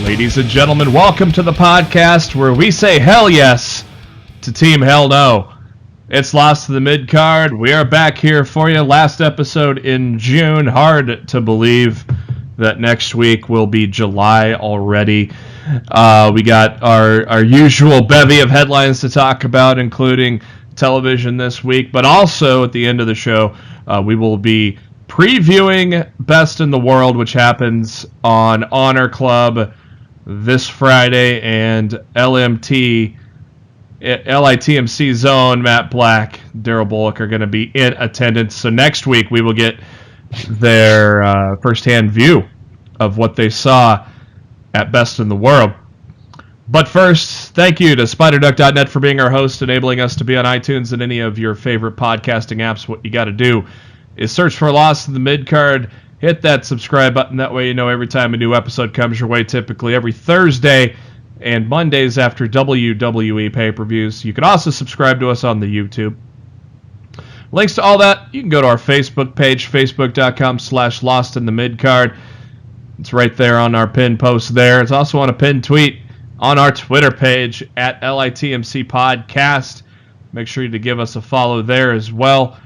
Ladies and gentlemen, welcome to the podcast where we say hell yes to Team Hell No. It's Lost to the Midcard. We are back here for you. Last episode in June. Hard to believe that next week will be July already. We got our usual bevy of headlines to talk about, including television this week. But also at the end of the show, we will be previewing Best in the World, which happens on Honor Club this Friday, and LITMC Zone, Matt Black, Darryl Bullock are going to be in attendance. So next week we will get their first-hand view of what they saw at Best in the World. But first, thank you to SpiderDuck.net for being our host, enabling us to be on iTunes and any of your favorite podcasting apps. What you got to do is search for Lost in the Midcard. Hit that subscribe button. That way you know every time a new episode comes your way, typically every Thursday and Mondays after WWE pay-per-views. You can also subscribe to us on the YouTube. Links to all that, you can go to our Facebook page, facebook.com/LostInTheMidcard. It's right there on our pinned post there. It's also on a pinned tweet on our Twitter page at LITMC Podcast. Make sure to give us a follow there as well.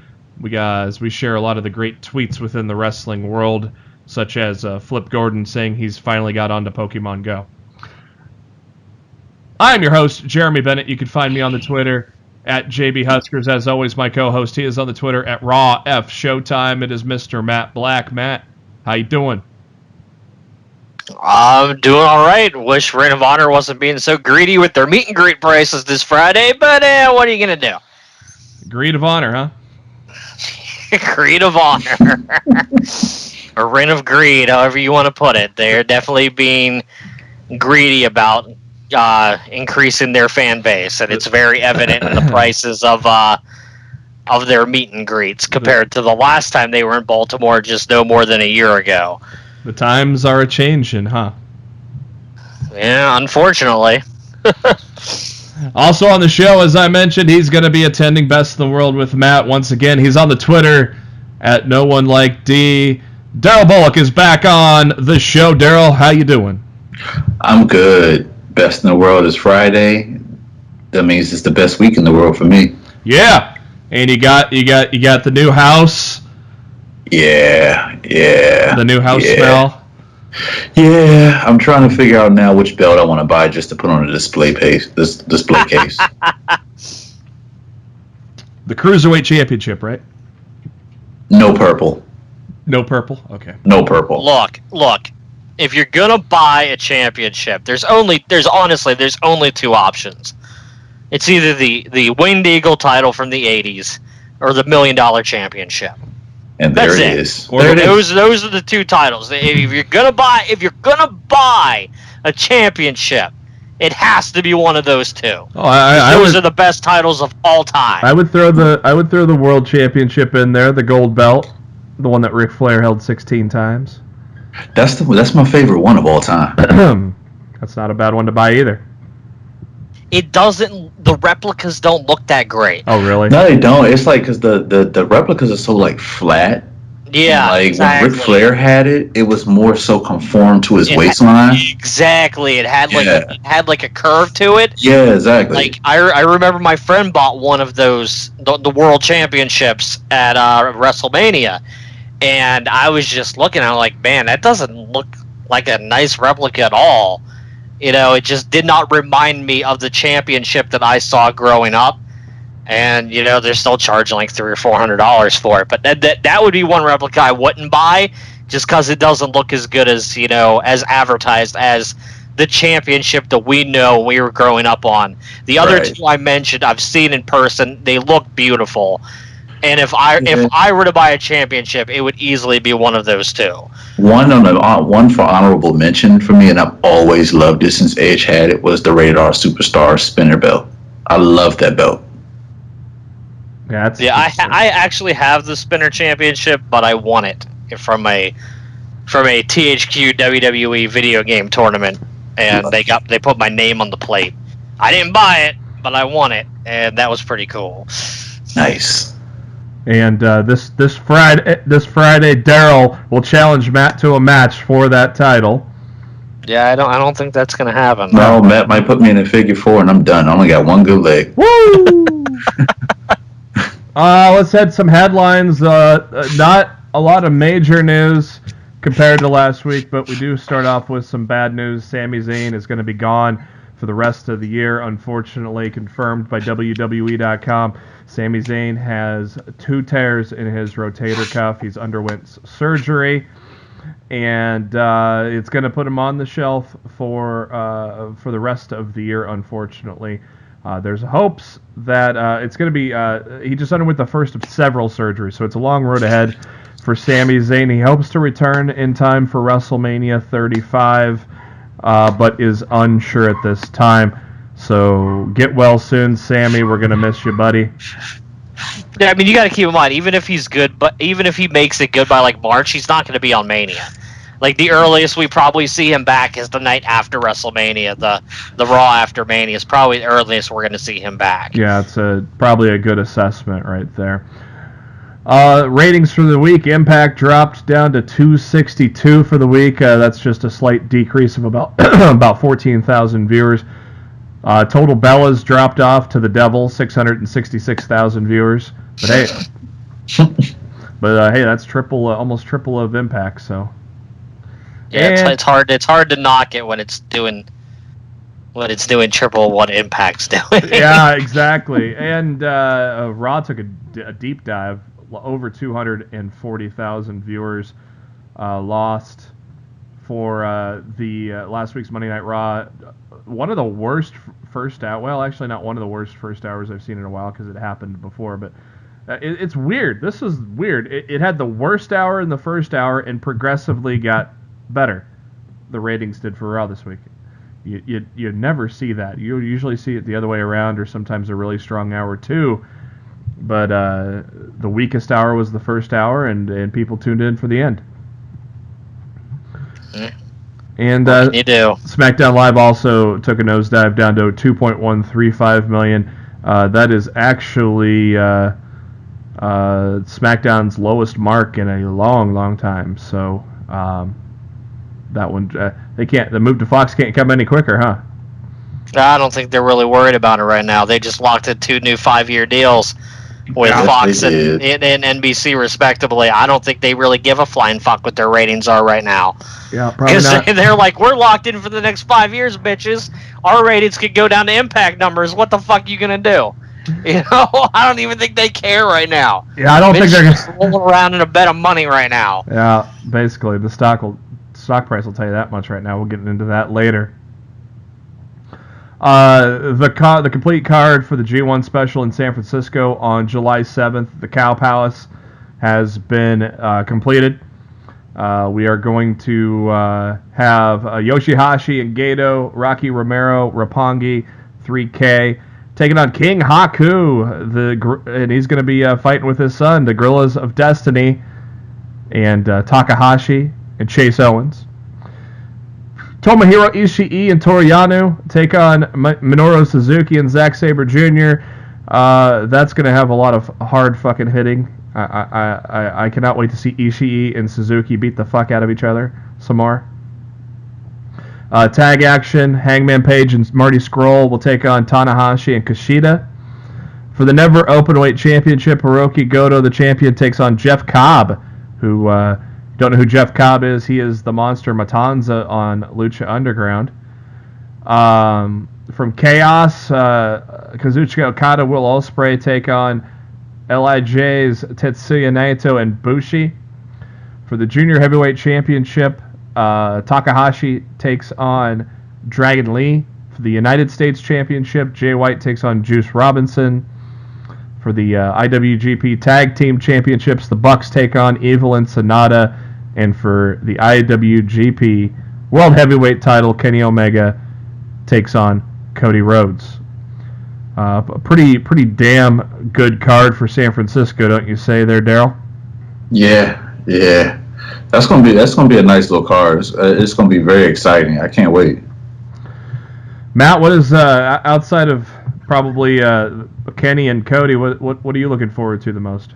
As we share a lot of the great tweets within the wrestling world, such as Flip Gordon saying he's finally got onto Pokemon Go. I am your host, Jeremy Bennett. You can find me on the Twitter at JB Huskers. As always, my co-host, he is on the Twitter at Raw F Showtime. It is Mr. Matt Black. Matt, how you doing? I'm doing all right. Wish Ring of Honor wasn't being so greedy with their meet and greet prices this Friday, but what are you going to do? Greed of Honor, huh? Greed of Honor. Or Ring of Greed, however you want to put it. They're definitely being greedy about increasing their fan base, and it's very evident in the prices of their meet and greets compared to the last time they were in Baltimore just no more than a year ago. The times are a-changing, huh? Yeah, unfortunately. Also on the show, as I mentioned, he's going to be attending Best in the World with Matt. Once again, he's on the Twitter at NoOneLikeD. Darryl Bullock is back on the show. Darryl, how you doing? I'm good. Best in the World is Friday. That means it's the best week in the world for me. Yeah, and you got the new house. Yeah. The new house smell. Yeah, I'm trying to figure out now which belt I want to buy just to put on a display case. The Cruiserweight Championship, right? No purple. No purple? Okay. No purple. Look. If you're gonna buy a championship, there's only two options. It's either the Winged Eagle title from the '80s or the $1 Million Championship. And there it is. Those are the two titles. If you're gonna buy a championship, it has to be one of those two. Those are the best titles of all time. I would throw the World Championship in there, the gold belt, the one that Ric Flair held 16 times. That's my favorite one of all time. That's not a bad one to buy either. It doesn't. The replicas don't look that great. Oh, really? No, they don't. It's like because the replicas are so like flat. Yeah, like exactly. When Ric Flair had it, it was more so conformed to his waistline. Exactly. It had like a curve to it. Yeah, exactly. Like I remember my friend bought one of those the World Championships at WrestleMania, and I was just looking. I'm like, man, that doesn't look like a nice replica at all. You know, it just did not remind me of the championship that I saw growing up. And, you know, they're still charging like $300 or $400 for it. But that would be one replica I wouldn't buy just because it doesn't look as good as, you know, as advertised as the championship that we know we were growing up on. The other two I mentioned, I've seen in person. They look beautiful. And if I were to buy a championship, it would easily be one of those two. One for honorable mention for me, and I've always loved it since Edge had it, was the Rated R Superstar Spinner belt. I love that belt. I actually have the Spinner Championship, but I won it from a THQ WWE video game tournament, and they put my name on the plate. I didn't buy it, but I won it, and that was pretty cool. Nice. And this Friday, Darryl will challenge Matt to a match for that title. Yeah, I don't think that's gonna happen. No, Matt might put me in a figure 4, and I'm done. I only got one good leg. Woo! Let's head some headlines. Not a lot of major news compared to last week, but we do start off with some bad news. Sami Zayn is going to be gone for the rest of the year, unfortunately, confirmed by WWE.com. Sami Zayn has 2 tears in his rotator cuff. He's underwent surgery, and it's going to put him on the shelf for the rest of the year, unfortunately. There's hopes that it's going to be... he just underwent the first of several surgeries, so it's a long road ahead for Sami Zayn. He hopes to return in time for WrestleMania 35, but is unsure at this time. So get well soon, Sami. We're going to miss you, buddy. Yeah, I mean, you got to keep in mind, even if he's good, but even if he makes it good by like March, he's not going to be on Mania. Like, the earliest we probably see him back is the night after WrestleMania. The Raw after Mania is probably the earliest we're going to see him back. Yeah, it's probably a good assessment right there. Ratings for the week. Impact dropped down to 262 for the week. That's just a slight decrease of about 14,000 viewers. Total Bellas dropped off to the devil, 666,000 viewers. But hey, that's almost triple of Impact. So yeah, it's hard to knock it when it's doing triple what Impact's doing. Yeah, exactly. And Raw took a deep dive. Over 240,000 viewers lost for the last week's Monday Night Raw. One of the worst first hour. Well, actually, not one of the worst first hours I've seen in a while because it happened before. But it's weird. This is weird. It had the worst hour in the first hour and progressively got better. The ratings did for Raw this week. You never see that. You usually see it the other way around, or sometimes a really strong hour too. But the weakest hour was the first hour, and people tuned in for the end. And you do. SmackDown Live also took a nosedive down to 2.135 million. That is actually SmackDown's lowest mark in a long, long time. So that one, the move to Fox can't come any quicker, huh? I don't think they're really worried about it right now. They just locked in 2 new 5-year deals with Fox and NBC respectively. I don't think they really give a flying fuck what their ratings are right now. Yeah, probably not. They're like, we're locked in for the next 5 years, bitches. Our ratings could go down to Impact numbers. What the fuck you gonna do? You know, I don't even think they care right now. Yeah, I don't think they're just rolling around in a bed of money right now. Yeah, basically, the stock price will tell you that much right now. We'll get into that later. The complete card for the G1 special in San Francisco on July 7th, the Cow Palace, has been completed. We are going to have Yoshihashi and Gato, Rocky Romero, Roppongi, 3K, taking on King Haku, and he's going to be fighting with his son, the Gorillas of Destiny, and Takahashi and Chase Owens. Tomohiro Ishii and Toru Yano take on Minoru Suzuki and Zack Sabre Jr. That's going to have a lot of hard fucking hitting. I cannot wait to see Ishii and Suzuki beat the fuck out of each other some more. Tag action, Hangman Page and Marty Scurll will take on Tanahashi and Kushida. For the Never Openweight Championship, Hiroki Goto, the champion, takes on Jeff Cobb, who... don't know who Jeff Cobb is. He is the Monster Matanza on Lucha Underground. From Chaos, Kazuchika Okada, Will Ospreay take on LIJ's Tetsuya Naito and Bushi. For the Junior Heavyweight Championship, Takahashi takes on Dragon Lee. For the United States Championship, Jay White takes on Juice Robinson. For the IWGP Tag Team Championships, the Bucks take on Evil and Sonata. And for the IWGP World Heavyweight title, Kenny Omega takes on Cody Rhodes. A pretty damn good card for San Francisco, don't you say there, Darryl? Yeah. That's gonna be a nice little card. It's gonna be very exciting. I can't wait. Matt, what is outside of probably Kenny and Cody? What are you looking forward to the most?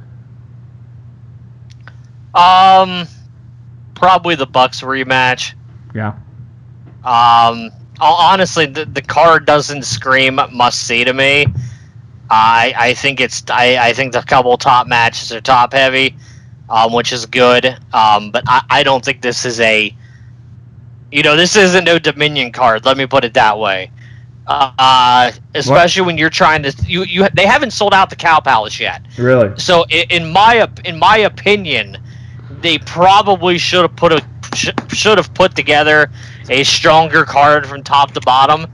Probably the Bucks rematch. Yeah. Honestly, the card doesn't scream must see to me. I think the couple top matches are top heavy, which is good. But I don't think this is this isn't no Dominion card. Let me put it that way. Especially when you're trying to they haven't sold out the Cow Palace yet. Really? So in my opinion, they probably should have put together a stronger card from top to bottom,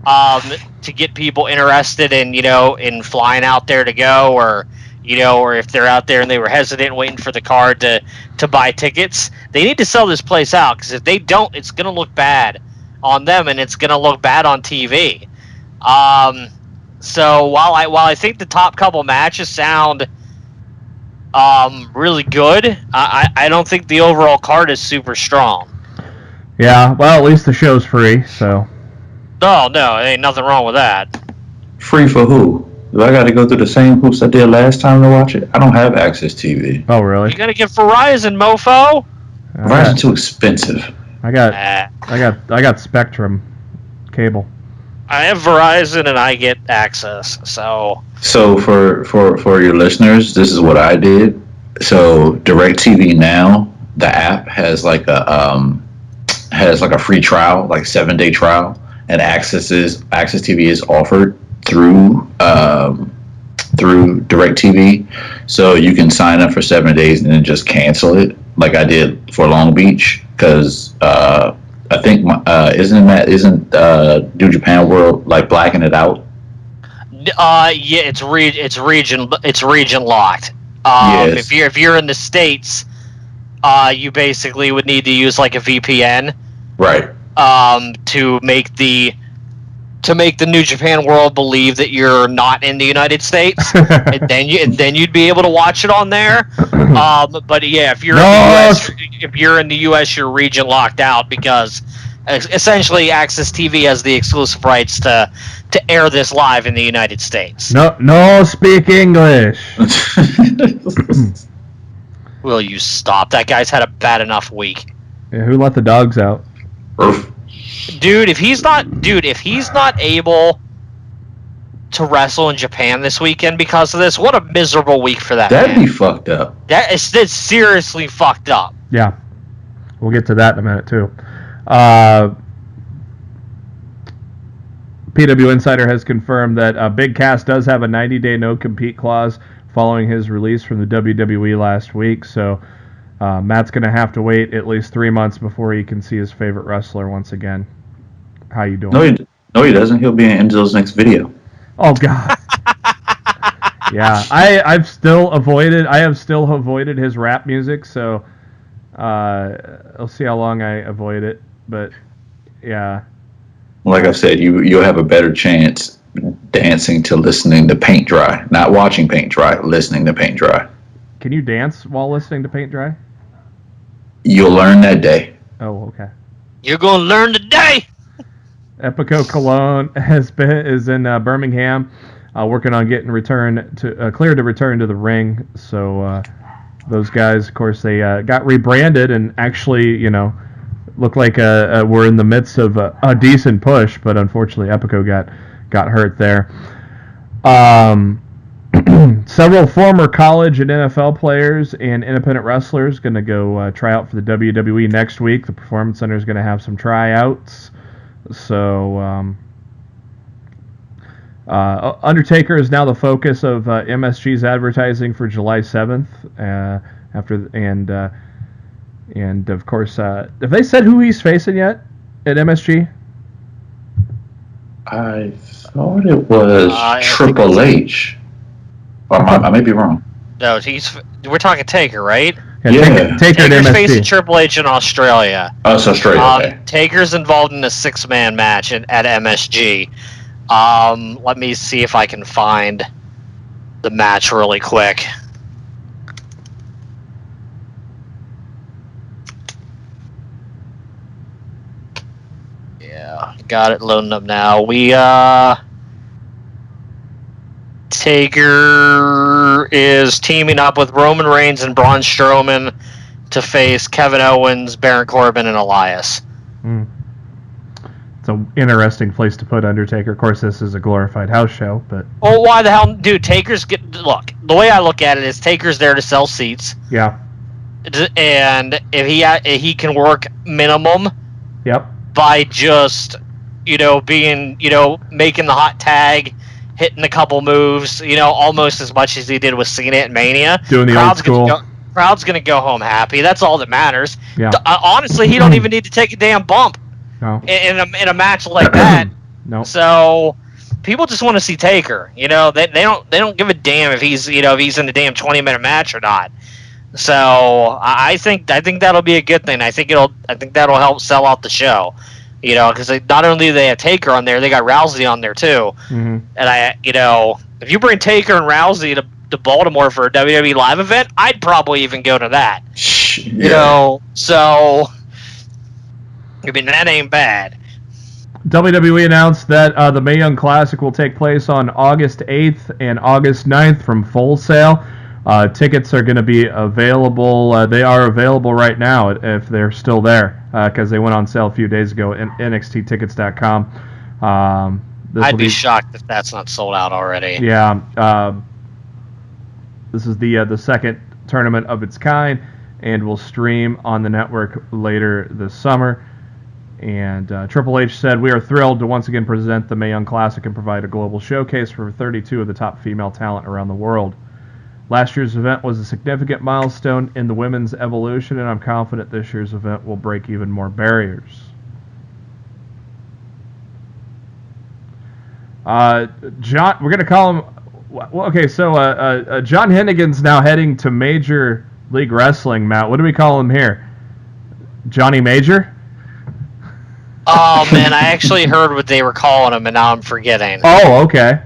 to get people interested in flying out there to go, or if they're out there and they were hesitant waiting for the card to buy tickets. They need to sell this place out, because if they don't, it's going to look bad on them, and it's going to look bad on TV. So while I think the top couple matches sound really good, I don't think the overall card is super strong. Yeah, well, at least the show's free, so. No, ain't nothing wrong with that. Free for who? Do I got to go through the same hoops I did last time to watch it? I don't have Access TV. Oh, really? You got to get Verizon, mofo. Verizon's too expensive. I got Spectrum cable. I have Verizon and I get Access. So for your listeners, this is what I did. So DirecTV Now, the app has like a free trial, like 7-day trial, and Access TV is offered through DirecTV, so you can sign up for 7 days and then just cancel it, like I did for Long Beach, because I think isn't New Japan World like blacking it out? Yeah, it's region locked. Yes. If you're in the States, you basically would need to use like a VPN, right? To make the New Japan World believe that you're not in the United States, and then you'd be able to watch it on there. But yeah, if you're in the US, you're region locked out, because essentially Access TV has the exclusive rights to air this live in the United States. No, speak English. Will you stop? That guy's had a bad enough week. Yeah, who let the dogs out? Dude, if he's not able to wrestle in Japan this weekend because of this, what a miserable week for that That'd man. be fucked up. That's seriously fucked up. Yeah. We'll get to that in a minute, too. PW Insider has confirmed that Big Cass does have a 90-day no-compete clause following his release from the WWE last week, so Matt's going to have to wait at least 3 months before he can see his favorite wrestler once again. How you doing? No, he doesn't. He'll be in Enzo's next video. Oh, God. Yeah, I have still avoided his rap music, so I'll see how long I avoid it, but yeah. Like I've said, you'll have a better chance dancing to listening to paint dry. Not watching paint dry, listening to paint dry. Can you dance while listening to paint dry? You'll learn that day. Oh, okay. You're going to learn today. Epico Cologne is in Birmingham, working on getting cleared to return to the ring. So those guys, of course, they got rebranded and actually, looked like we're in the midst of a decent push, but unfortunately Epico got hurt there. Several former college and NFL players and independent wrestlers going to go try out for the WWE next week. The Performance Center is going to have some tryouts. So Undertaker is now the focus of MSG's advertising for July 7th. And of course, have they said who he's facing yet at MSG? I thought it was Triple H. I may be wrong. No, we're talking Taker, right? Yeah. Taker at Taker's MSG. facing Triple H in Australia. Oh, it's Australia. Okay. Taker's involved in a 6-man match at MSG. Let me see if I can find the match really quick. Yeah, got it loading up now. Taker is teaming up with Roman Reigns and Braun Strowman to face Kevin Owens, Baron Corbin, and Elias. It's an interesting place to put Undertaker. Of course, this is a glorified house show, but... Oh, why the hell... Dude, Look, the way I look at it is Taker's there to sell seats. Yeah. And if he can work minimum... Yep. By just, being, making the hot tag, hitting a couple moves, almost as much as he did with Cena at Mania. Doing the old school. Crowd's going to go home happy. That's all that matters. Yeah. Honestly, he don't even need to take a damn bump in a match like that. No. So people just want to see Taker. They don't give a damn if he's in a damn 20-minute match or not. So I think that'll be a good thing. I think that'll help sell out the show. Because not only do they have Taker on there, they got Rousey on there too. Mm-hmm. And if you bring Taker and Rousey to Baltimore for a WWE live event, I'd probably even go to that. Yeah. So that ain't bad. WWE announced that the Mae Young Classic will take place on August 8th and August 9th from Full Sail. Tickets are going to be available. They are available right now if they're still there because they went on sale a few days ago at NXTtickets.com. I'd be shocked if that's not sold out already. Yeah. This is the second tournament of its kind and will stream on the network later this summer. And Triple H said, "We are thrilled to once again present the Mae Young Classic and provide a global showcase for 32 of the top female talent around the world. Last year's event was a significant milestone in the women's evolution, and I'm confident this year's event will break even more barriers." John, we're going to call him... Well, okay, so John Hennigan's now heading to Major League Wrestling, Matt. What do we call him here? Johnny Major? Oh, man, I actually heard what they were calling him, and now I'm forgetting. Oh, okay.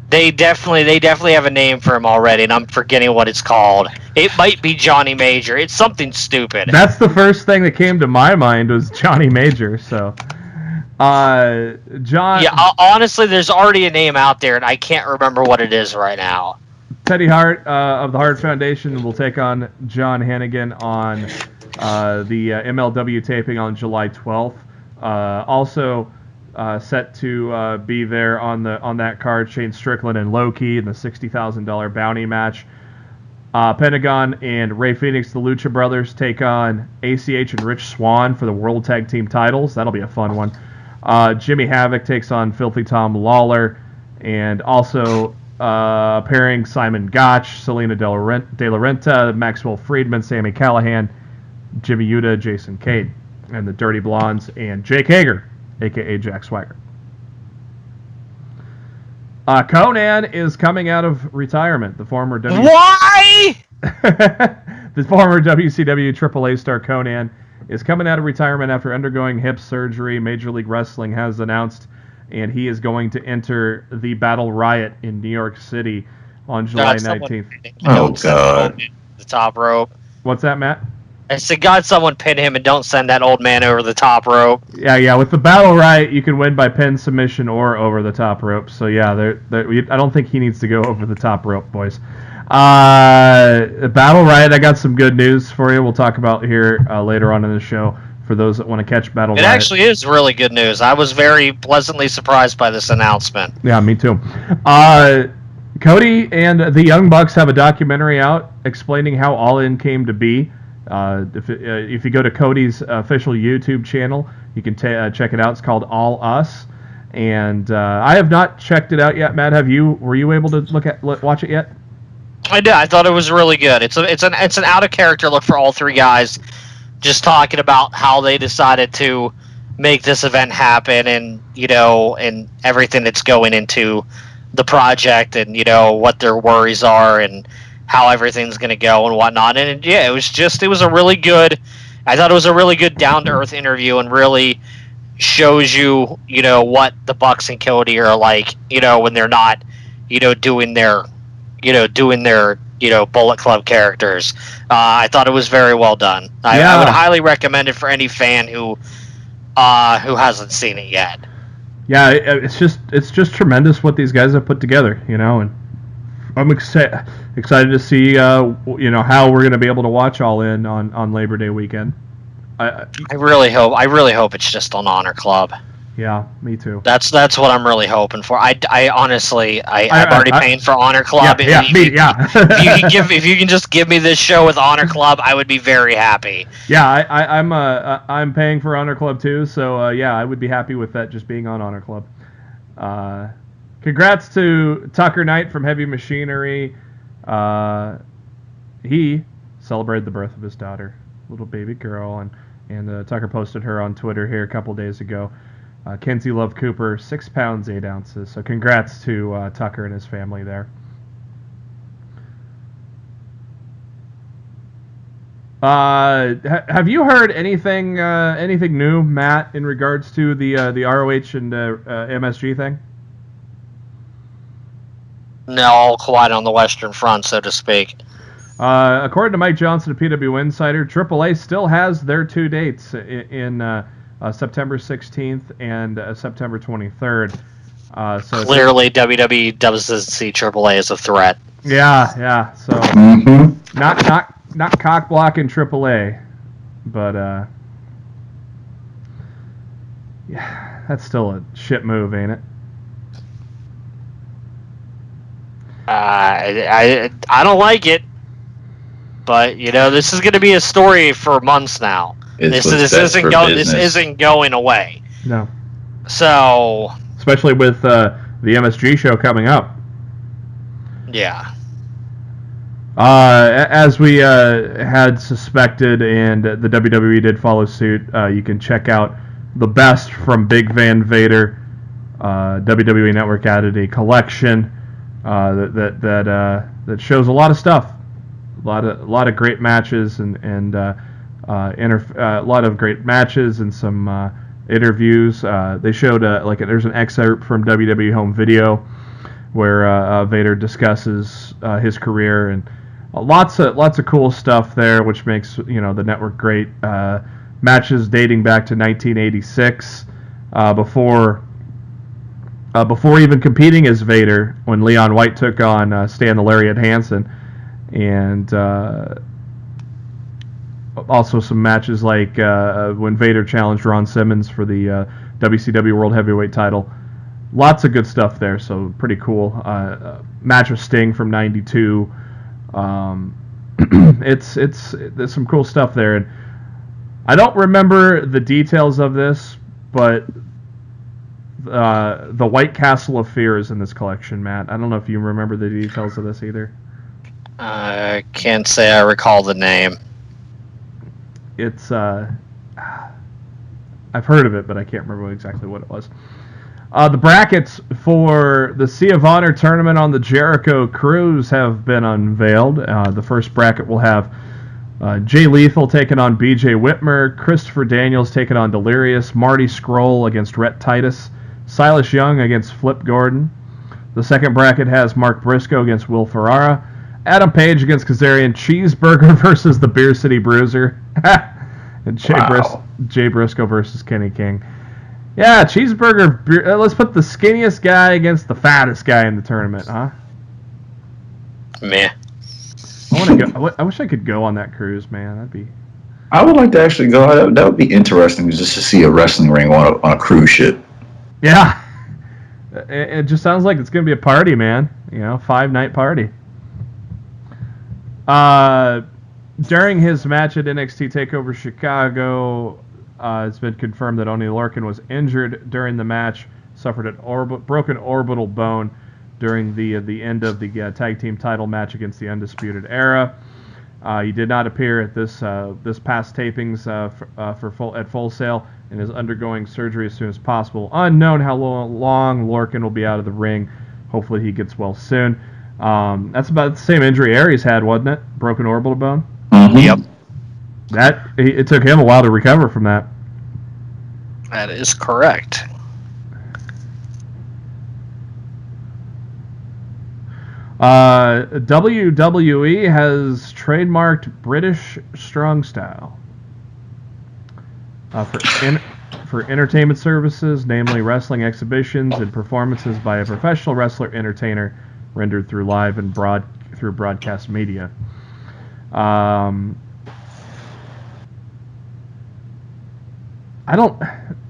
They definitely have a name for him already, and I'm forgetting what it's called. It might be Johnny Major. It's something stupid. That's the first thing that came to my mind was Johnny Major. So, John. Yeah, honestly, there's already a name out there, and I can't remember what it is right now. Teddy Hart of the Hart Foundation will take on John Hennigan on the MLW taping on July 12th. Also. Set to be there on that card, Shane Strickland and Low-Ki in the $60,000 bounty match. Pentagon and Rey Fenix, the Lucha Brothers, take on ACH and Rich Swann for the World Tag Team titles. That'll be a fun one. Jimmy Havoc takes on Filthy Tom Lawler, and also pairing Simon Gotch, Selena De La Renta, Maxwell Friedman, Sami Callihan, Jimmy Yuta, Jason Cade, and the Dirty Blondes, and Jake Hager, a.k.a. Jack Swagger. Conan is coming out of retirement. The former Why? The former WCW AAA star Conan is coming out of retirement after undergoing hip surgery. Major League Wrestling has announced, and he is going to enter the Battle Riot in New York City on July 19th. Oh, God. The top rope. What's that, Matt? I said, God, someone pin him and don't send that old man over the top rope. Yeah. With the Battle Riot, you can win by pin, submission, or over the top rope. So, yeah, I don't think he needs to go over the top rope, boys. Battle Riot, I got some good news for you. We'll talk about here later on in the show for those that want to catch Battle Riot. It actually is really good news. I was very pleasantly surprised by this announcement. Yeah, me too. Cody and the Young Bucks have a documentary out explaining how All In came to be. If you go to Cody's official YouTube channel, you can check it out. It's called All Us, and I have not checked it out yet. Matt, have you? Were you able to watch it yet? I did. I thought it was really good. It's an out of character look for all three guys, just talking about how they decided to make this event happen, and and everything that's going into the project, and what their worries are, and how everything's going to go and whatnot. And it was a really good, I thought it was a really good down-to-earth interview, and really shows you, what the Bucks and Cody are like, when they're not, doing their, Bullet Club characters. I thought it was very well done. I would highly recommend it for any fan who hasn't seen it yet. Yeah, it's just tremendous what these guys have put together, and I'm excited to see how we're going to be able to watch All In on Labor Day weekend. I really hope it's just on Honor Club. Yeah, me too. That's what I'm really hoping for. I honestly, I'm already paying for Honor Club. If you can just give me this show with Honor Club, I would be very happy. Yeah, I'm paying for Honor Club too, so I would be happy with that just being on Honor Club. Congrats to Tucker Knight from Heavy Machinery. He celebrated the birth of his daughter, little baby girl, and Tucker posted her on Twitter here a couple days ago. Kenzie Love Cooper, 6 pounds 8 ounces. So congrats to Tucker and his family there. Have you heard anything new, Matt, in regards to the ROH and MSG thing? No, all quiet on the Western Front, so to speak. According to Mike Johnson of PW Insider, AAA still has their 2 dates in September 16th and September 23rd. So clearly, WWE doesn't see AAA as a threat. Yeah. So not cock blocking AAA, but yeah, that's still a shit move, ain't it? I don't like it, but this is going to be a story for months now. This isn't going away. No. So, especially with the MSG show coming up. Yeah. As we had suspected, and the WWE did follow suit, you can check out the best from Big Van Vader. WWE Network added a collection that shows a lot of stuff, a lot of great matches and a lot of great matches and some interviews. They showed there's an excerpt from WWE Home Video where Vader discusses his career, and lots of cool stuff there, which makes the network great. Matches dating back to 1986, before even competing as Vader, when Leon White took on Stan the Lariat Hansen, and also some matches like when Vader challenged Ron Simmons for the WCW World Heavyweight title. Lots of good stuff there, so pretty cool. Match with Sting from '92. There's some cool stuff there, and I don't remember the details of this, but the White Castle of Fear is in this collection, Matt. I don't know if you remember the details of this either. I can't say I recall the name. It's I've heard of it, but I can't remember exactly what it was. The brackets for the Sea of Honor tournament on the Jericho Cruise have been unveiled. The first bracket will have Jay Lethal taking on BJ Whitmer, Christopher Daniels taking on Delirious, Marty Scurll against Rhett Titus, Silas Young against Flip Gordon. The second bracket has Mark Briscoe against Will Ferrara, Adam Page against Kazarian, Cheeseburger versus the Beer City Bruiser, and Jay Briscoe versus Kenny King. Yeah, Cheeseburger. Let's put the skinniest guy against the fattest guy in the tournament, huh? Meh. I want to go. I wish I could go on that cruise, man. That'd be. I would like to actually go. That would be interesting, just to see a wrestling ring on a cruise ship. Yeah, it just sounds like it's gonna be a party, man. 5-night party. During his match at NXT TakeOver Chicago, it's been confirmed that Oney Lorcan was injured during the match, suffered a broken orbital bone during the end of the tag team title match against the Undisputed Era. He did not appear at this past tapings at Full Sail, and is undergoing surgery as soon as possible. Unknown how long Lorcan will be out of the ring. Hopefully he gets well soon. That's about the same injury Aries had, wasn't it? Broken orbital bone. Mm-hmm. Yep. It took him a while to recover from that. That is correct. WWE has trademarked British Strong Style for entertainment services, namely wrestling exhibitions and performances by a professional wrestler entertainer rendered through live and through broadcast media.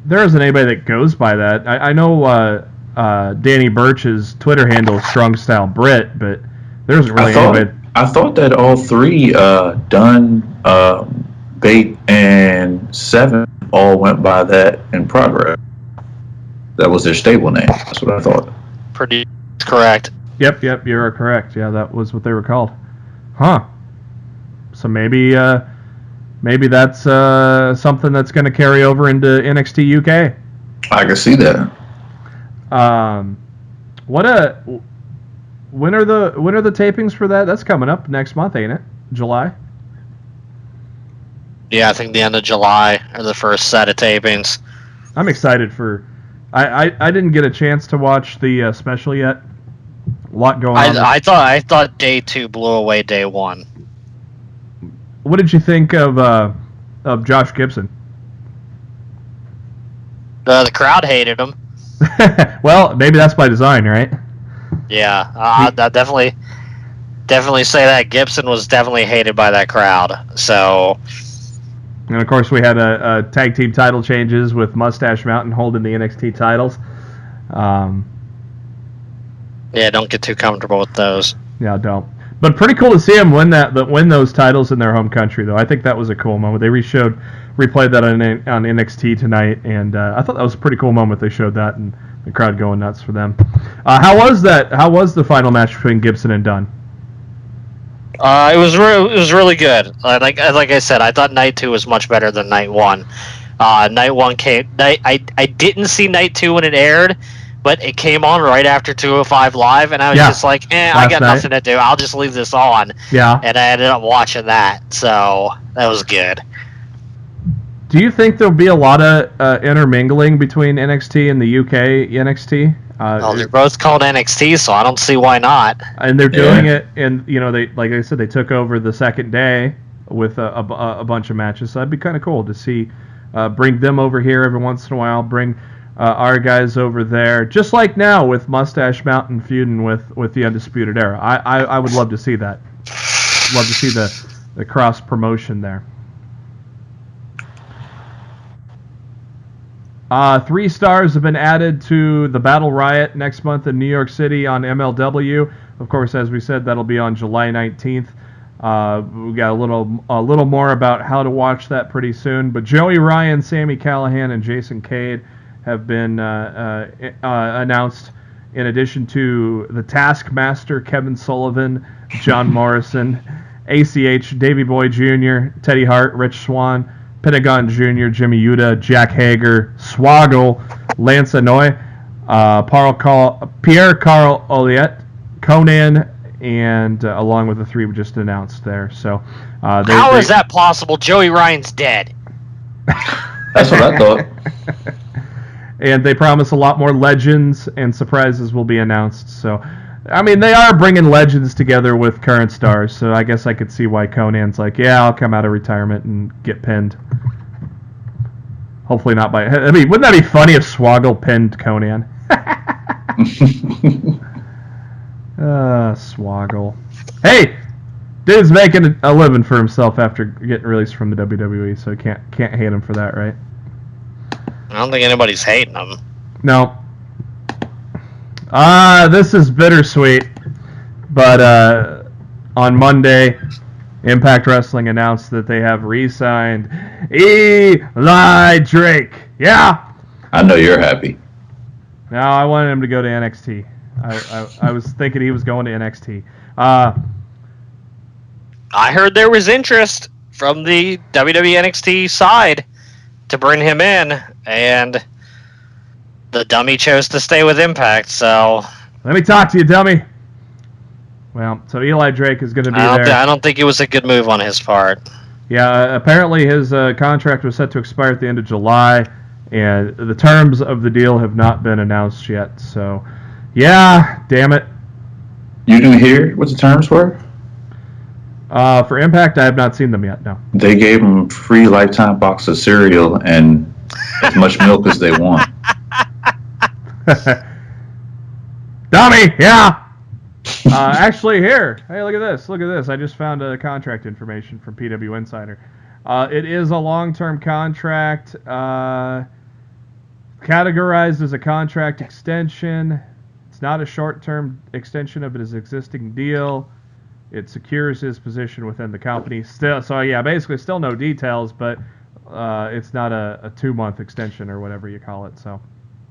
There isn't anybody that goes by that. I know Danny Birch's Twitter handle is Strong Style Brit, but there isn't really anybody. I thought that all three, Dunn, Bate, and Seven, all went by that in Progress. That was their stable name. That's what I thought. Pretty correct. Yep, you are correct. Yeah, that was what they were called. Huh. So maybe that's something that's going to carry over into NXT UK. I can see that. When are the tapings for that? That's coming up next month, ain't it? July? Yeah, I think the end of July are the first set of tapings. I'm excited for. I didn't get a chance to watch the special yet. A lot going on. I thought day 2 blew away day 1. What did you think of Josh Gibson? The crowd hated him. Well, maybe that's by design, right? Yeah, I definitely say that Gibson was definitely hated by that crowd. So, and of course, we had a tag team title changes with Mustache Mountain holding the NXT titles. Yeah, don't get too comfortable with those. Yeah, don't. But pretty cool to see them win those titles in their home country, though. I think that was a cool moment. They replayed that on NXT tonight, and I thought that was a pretty cool moment. They showed that, and the crowd going nuts for them. How was that? How was the final match between Gibson and Dunn? It was really good. Like I said, I thought night 2 was much better than night 1. Night 1 came. I didn't see night 2 when it aired, but it came on right after 205 Live, and I was just like, I got nothing to do. I'll just leave this on. Yeah. And I ended up watching that, so that was good. Do you think there'll be a lot of intermingling between NXT and the UK NXT? They're both called NXT, so I don't see why not. And they're doing it, and they, like I said, they took over the second day with a bunch of matches. So that'd be kind of cool to see. Bring them over here every once in a while. Bring our guys over there, just like now with Mustache Mountain feuding with the Undisputed Era. I would love to see that. Love to see the cross promotion there. 3 stars have been added to the Battle Riot next month in New York City on MLW. Of course, as we said, that'll be on July 19th. We got a little more about how to watch that pretty soon. But Joey Ryan, Sami Callihan, and Jason Cade have been announced, in addition to the Taskmaster, Kevin Sullivan, John Morrison, ACH, Davey Boy Jr., Teddy Hart, Rich Swann, Pentagon Jr., Jimmy Yuta, Jack Hager, Swoggle, Lance Anoy, Pierre Carl Ouellet, Conan, and along with the 3 we just announced there. So, how is that possible? Joey Ryan's dead. That's what I thought. And they promise a lot more legends and surprises will be announced. So, I mean, they are bringing legends together with current stars. So I guess I could see why Conan's like, yeah, I'll come out of retirement and get pinned. Hopefully not by. I mean, wouldn't that be funny if Swoggle pinned Conan? Swoggle. Hey, dude's making a living for himself after getting released from the WWE, so can't hate him for that, right? I don't think anybody's hating him. No. This is bittersweet, but on Monday, Impact Wrestling announced that they have re-signed Eli Drake. Yeah. I know you're happy. No, I wanted him to go to NXT. I was thinking he was going to NXT. I heard there was interest from the WWE NXT side to bring him in, and the dummy chose to stay with Impact, so... Let me talk to you, dummy. Well, so Eli Drake is going to be there. I don't think it was a good move on his part. Yeah, apparently his contract was set to expire at the end of July, And the terms of the deal have not been announced yet. So, yeah, damn it. You didn't hear what the terms were? For Impact, I have not seen them yet, no. They gave them free lifetime box of cereal and as much milk as they want. Dummy, yeah. Actually, here. Hey, look at this. Look at this. I just found contract information from PW Insider. It is a long-term contract, categorized as a contract extension. It's not a short-term extension of his existing deal. It secures his position within the company. Still, so yeah, basically still no details, but it's not a 2-month extension or whatever you call it. So.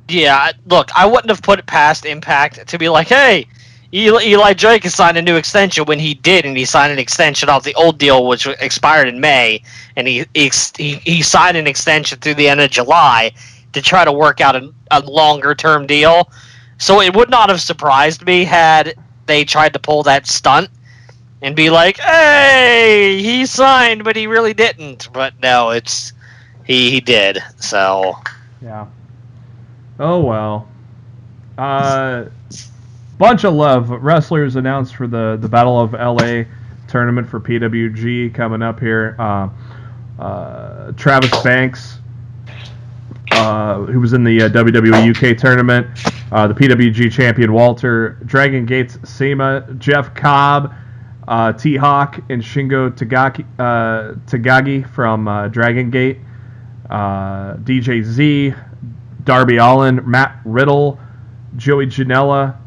Yeah, look, I wouldn't have put it past Impact to be like, hey, Eli Drake has signed a new extension when he did, and he signed an extension off the old deal, which expired in May, and he signed an extension through the end of July to try to work out a longer-term deal. So it would not have surprised me had they tried to pull that stunt and be like, hey, he signed, but he really didn't. But no, he did, so... Yeah. Oh, well. Bunch of love. Wrestlers announced for the Battle of LA tournament for PWG coming up here. Travis Banks, who was in the WWE UK tournament. The PWG champion Walter. Dragon Gate's Sema. Jeff Cobb. T-Hawk and Shingo Tagagi from Dragon Gate. DJ Z. Darby Allin, Matt Riddle, Joey Janela,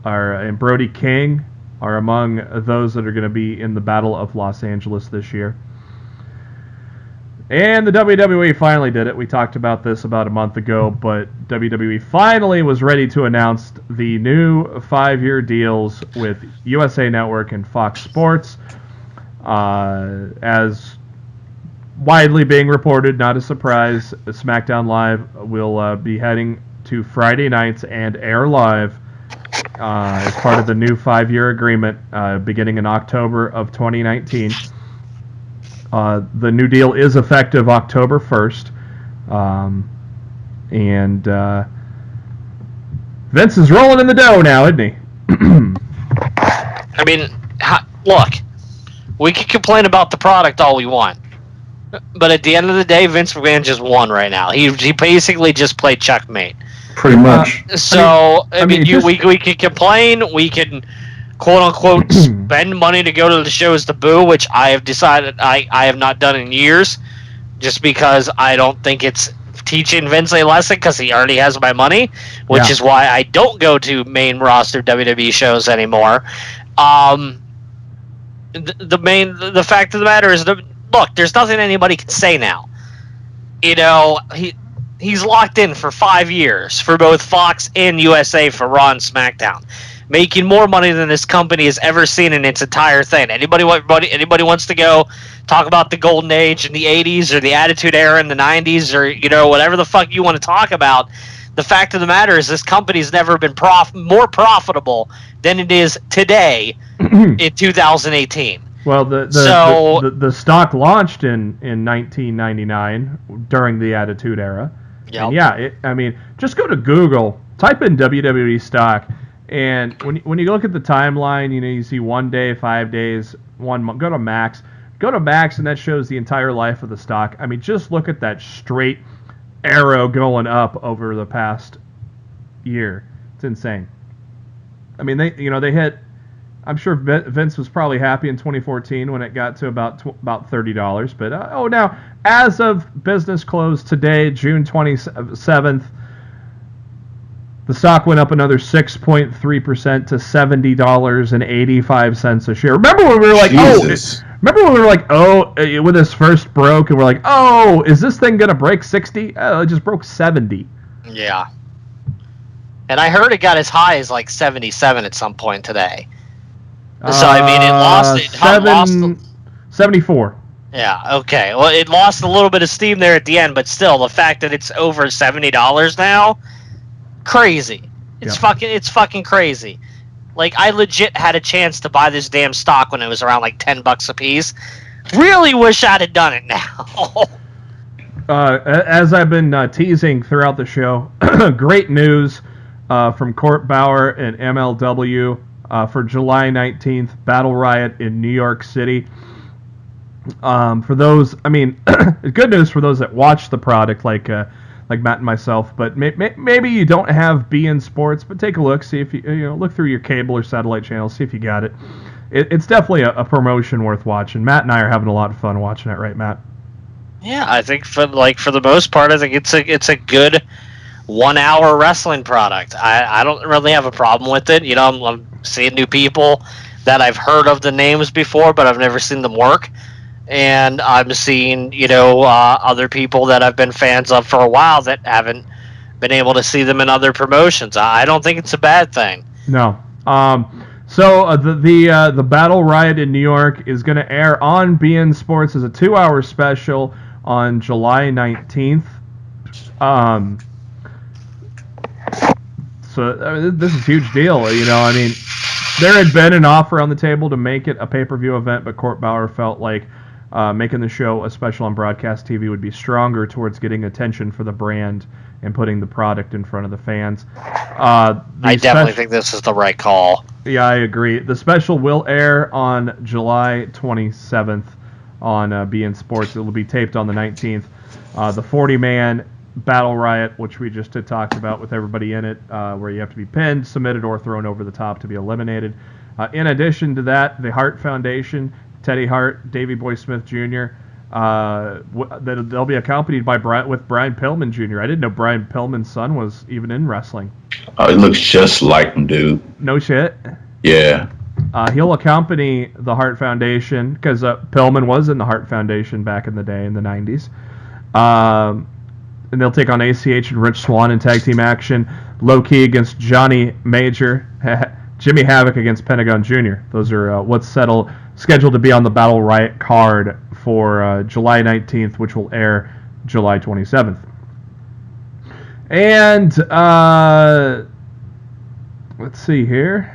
and Brody King are among those that are going to be in the Battle of Los Angeles this year. And the WWE finally did it. We talked about this about a month ago, but WWE finally was ready to announce the new 5-year deals with USA Network and Fox Sports. As widely being reported, not a surprise, SmackDown Live will be heading to Friday nights and air live as part of the new 5-year agreement beginning in October of 2019. The new deal is effective October 1st. And Vince is rolling in the dough now, isn't he? I mean, look, we can complain about the product all we want. But at the end of the day, Vince McMahon just won right now. He basically just played checkmate. Pretty much. We can complain. We can, quote unquote, spend money to go to the shows to boo, which I have decided I have not done in years, just because I don't think it's teaching Vince a lesson, because he already has my money, which is why I don't go to main roster WWE shows anymore. The fact of the matter is look, there's nothing anybody can say now. You know, he's locked in for 5 years for both Fox and USA for Raw and SmackDown, making more money than this company has ever seen in its entire thing. Anybody wants to go talk about the golden age in the 80s or the Attitude Era in the 90s, or, you know, whatever the fuck you want to talk about, the fact of the matter is this company's never been more profitable than it is today in 2018. Well, the stock launched in 1999 during the Attitude Era. Yep. And just go to Google, type in WWE stock, and when you look at the timeline, you know, you see 1 day, 5 days, 1 month. Go to Max, and that shows the entire life of the stock. I mean, just look at that straight arrow going up over the past year. It's insane. I mean, they hit. I'm sure Vince was probably happy in 2014 when it got to about $30. But now, as of business close today, June 27th, the stock went up another 6.3% to $70.85 a share. Remember when we were like, when this first broke, and we're like, oh, is this thing gonna break 60? Oh, it just broke 70. Yeah. And I heard it got as high as like 77 at some point today. So, I mean, it lost 74. Yeah, okay. Well, it lost a little bit of steam there at the end, but still, the fact that it's over $70 now, crazy. It's fucking crazy. Like, I legit had a chance to buy this damn stock when it was around like $10 a piece. Really wish I'd have done it now. As I've been teasing throughout the show, great news from Court Bauer and MLW for July 19th, Battle Riot in New York City. For those, I mean, good news for those that watch the product, like Matt and myself. But maybe you don't have BN Sports, but take a look, see if you look through your cable or satellite channels, see if you got it. It's definitely a promotion worth watching. Matt and I are having a lot of fun watching it, right, Matt? Yeah, I think for the most part, I think it's a good 1 hour wrestling product. I don't really have a problem with it. I'm seeing new people that I've heard of the names before, but I've never seen them work. And I'm seeing, other people that I've been fans of for a while that haven't been able to see them in other promotions. I don't think it's a bad thing. No. So the Battle Riot in New York is going to air on BN Sports as a 2-hour special on July 19th. So this is a huge deal. I mean, there had been an offer on the table to make it a pay-per-view event, but Court Bauer felt like making the show a special on broadcast TV would be stronger towards getting attention for the brand and putting the product in front of the fans. I definitely think this is the right call. Yeah, I agree. The special will air on July 27th on BN Sports. It will be taped on the 19th. The 40-man Battle Riot, which we just had talked about with everybody in it, where you have to be pinned, submitted, or thrown over the top to be eliminated. In addition to that, the Hart Foundation, Teddy Hart, Davey Boy Smith Jr., they'll be accompanied by with Brian Pillman Jr. I didn't know Brian Pillman's son was even in wrestling. Oh, he looks just like him, dude. No shit? Yeah. He'll accompany the Hart Foundation, because Pillman was in the Hart Foundation back in the day, in the 90s. And they'll take on ACH and Rich Swann in tag team action. Low Key against Johnny Major. Jimmy Havoc against Pentagon Jr. Those are what's scheduled to be on the Battle Riot card for July 19th, which will air July 27th. And let's see here.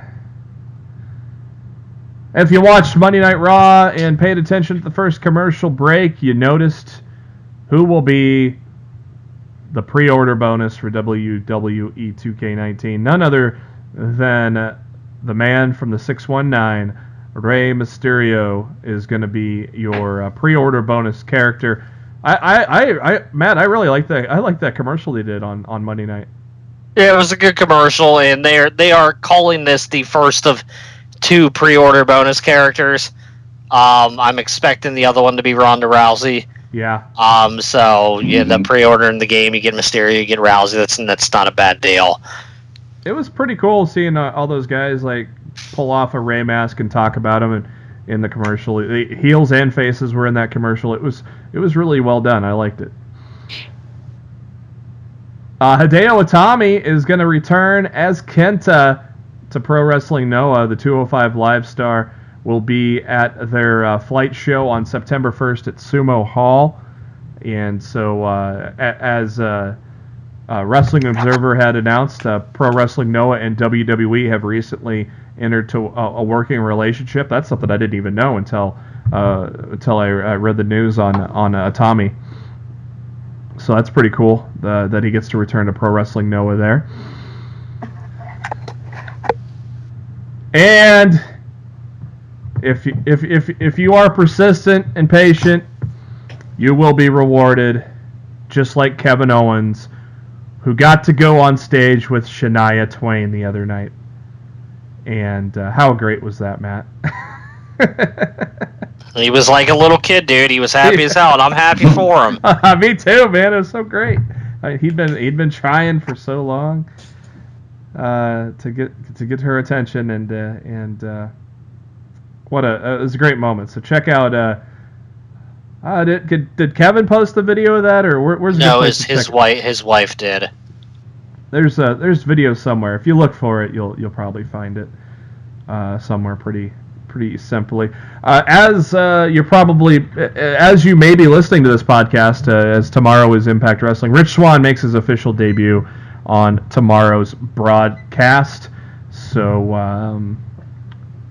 If you watched Monday Night Raw and paid attention to the first commercial break, you noticed who will be the pre-order bonus for WWE 2K19. None other than the man from the 619, Rey Mysterio, is going to be your pre-order bonus character. Matt, I really like that. I like that commercial they did on Monday night. Yeah, it was a good commercial, and they are calling this the first of 2 pre-order bonus characters. I'm expecting the other one to be Ronda Rousey. Yeah. So the pre-order in the game, you get Mysterio, you get Rousey. That's not a bad deal. It was pretty cool seeing all those guys like pull off a Rey mask and talk about him in the commercial. The heels and faces were in that commercial. It was really well done. I liked it. Hideo Itami is going to return as Kenta to Pro Wrestling Noah. The 205 Live star will be at their flight show on September 1st at Sumo Hall. And so as Wrestling Observer had announced, Pro Wrestling Noah and WWE have recently entered to a working relationship. That's something I didn't even know until I read the news on Itami. So that's pretty cool that he gets to return to Pro Wrestling Noah there. And if you are persistent and patient, you will be rewarded, just like Kevin Owens, who got to go on stage with Shania Twain the other night. And how great was that, Matt? He was like a little kid, dude. He was happy as hell, and I'm happy for him. Me too, man. It was so great. He'd been trying for so long to get her attention, and it was a great moment. So check out. Did Kevin post the video of that, or where's the no? His wife did. There's video somewhere. If you look for it, you'll probably find it somewhere pretty simply. As you may be listening to this podcast, as tomorrow is Impact Wrestling, Rich Swann makes his official debut on tomorrow's broadcast. So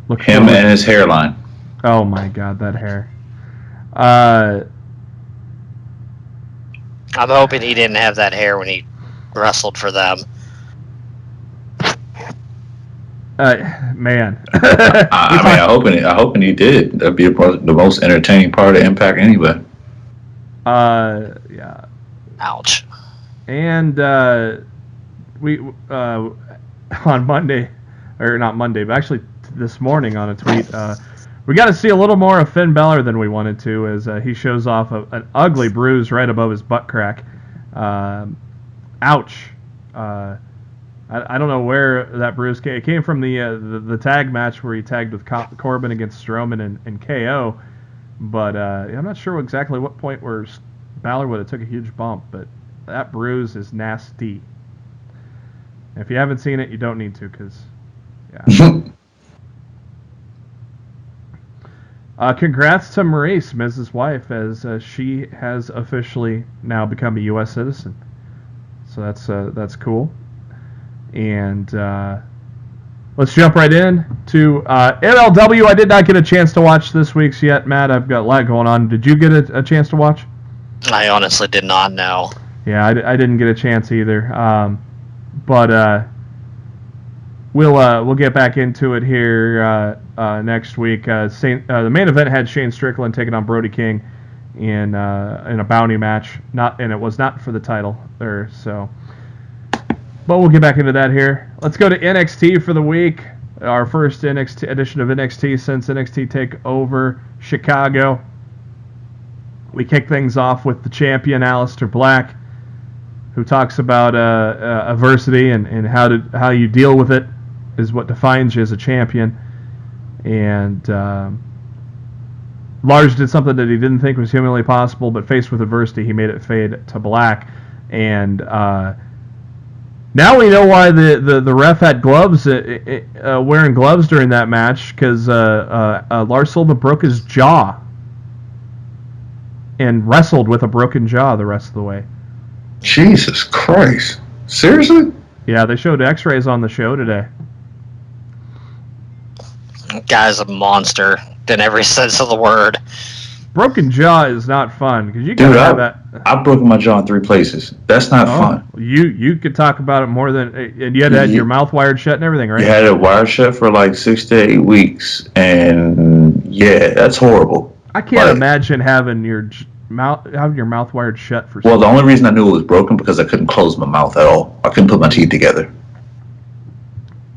look him forward. And his hairline. Oh my God, that hair. I'm hoping he didn't have that hair when he wrestled for them. Man. I'm hoping he did. That'd be the most entertaining part of Impact anyway. Yeah. Ouch. And we on Monday, or not Monday, but actually this morning on a tweet, we got to see a little more of Finn Balor than we wanted to, as he shows off an ugly bruise right above his butt crack. Ouch. I don't know where that bruise came. It came from the tag match where he tagged with Corbin against Strowman and KO. But I'm not sure exactly what point where Balor would have took a huge bump, but that bruise is nasty. If you haven't seen it, you don't need to, because, yeah. Congrats to Maurice, Miz's wife, as she has officially now become a U.S. citizen. So that's cool. And let's jump right in to MLW. I did not get a chance to watch this week's yet, Matt. I've got a lot going on. Did you get a chance to watch? I honestly did not know. Yeah, I didn't get a chance either. But we'll get back into it here next week. The main event had Shane Strickland taking on Brody King in a bounty match. And it was not for the title there. So, but we'll get back into that here. Let's go to NXT for the week. Our first edition of NXT since NXT Takeover Chicago. We kick things off with the champion Aleister Black, who talks about adversity and how you deal with it is what defines you as a champion. And Lars did something that he didn't think was humanly possible, but faced with adversity, he made it fade to black. And now we know why the ref had gloves, wearing gloves during that match, because Lars Sullivan broke his jaw and wrestled with a broken jaw the rest of the way. Jesus Christ. Seriously? Yeah, they showed x-rays on the show today. Guy's a monster in every sense of the word. Broken jaw is not fun, because you gotta have that. I've broken my jaw in 3 places. That's not fun. You could talk about it more than, and you had to have your mouth wired shut and everything, right? You had it wired shut for like 6 to 8 weeks, and yeah, that's horrible. I can't imagine having your mouth wired shut for. Well, the only reason I knew it was broken because I couldn't close my mouth at all. I couldn't put my teeth together.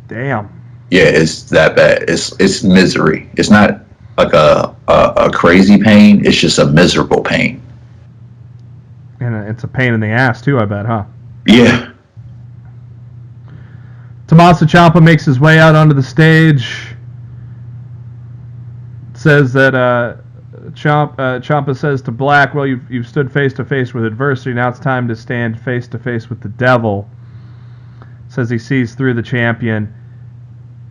Damn. Yeah, it's that bad. It's misery. It's not like a crazy pain. It's just a miserable pain. And it's a pain in the ass too, I bet, huh? Yeah. Tommaso Ciampa makes his way out onto the stage. Says that Ciampa says to Black, well, you've stood face to face with adversity. Now it's time to stand face to face with the devil. Says he sees through the champion,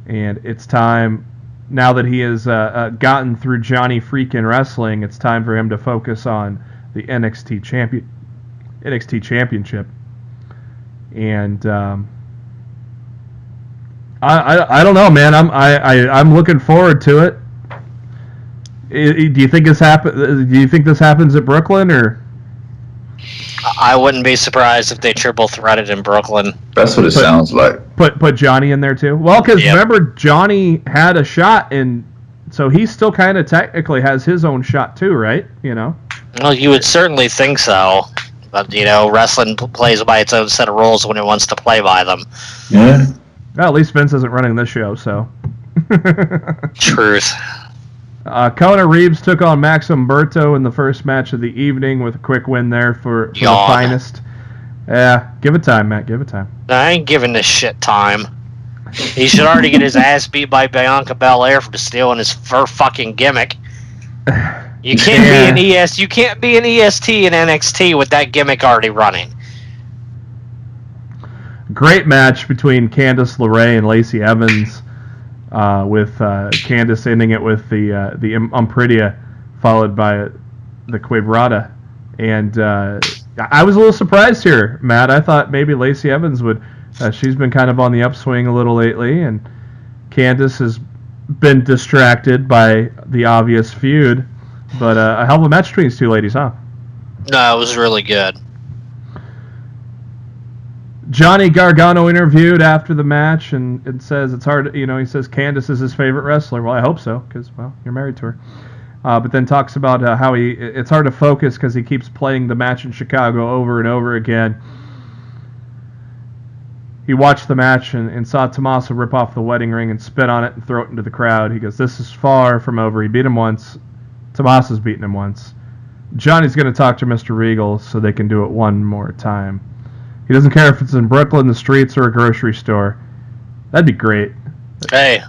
and it's time, now that he has gotten through Johnny freaking wrestling, it's time for him to focus on the NXT championship. And I don't know, man. I'm looking forward to it. Do you think this happens at Brooklyn, or? I wouldn't be surprised if they triple threaded in Brooklyn. That's what it sounds like. Put Johnny in there too. Well, because remember Johnny had a shot, and so he still kind of technically has his own shot too, right? You know. Well, you would certainly think so, but wrestling plays by its own set of rules when it wants to play by them. Yeah. Well, at least Vince isn't running this show, so. Truth. Kona Reeves took on Max Umberto in the first match of the evening with a quick win there for the finest. Yeah, give it time, Matt. Give it time. I ain't giving this shit time. He should already get his ass beat by Bianca Belair for stealing his fucking gimmick. You can't be an You can't be an EST in NXT with that gimmick already running. Great match between Candice LeRae and Lacey Evans. With Candice ending it with the Umpridia, followed by the Quebrada. And I was a little surprised here, Matt. I thought maybe Lacey Evans would. She's been kind of on the upswing a little lately, and Candice has been distracted by the obvious feud. But a hell of a match between these two ladies, huh? No, it was really good. Johnny Gargano interviewed after the match and says it's hard. He says Candice is his favorite wrestler. Well, I hope so, because you're married to her. But then talks about how it's hard to focus because he keeps playing the match in Chicago over and over again. He watched the match and saw Tommaso rip off the wedding ring and spit on it and throw it into the crowd. He goes, "This is far from over. He beat him once. Tommaso's beaten him once. Johnny's going to talk to Mr. Regal so they can do it one more time. He doesn't care if it's in Brooklyn, the streets, or a grocery store." That'd be great. Hey,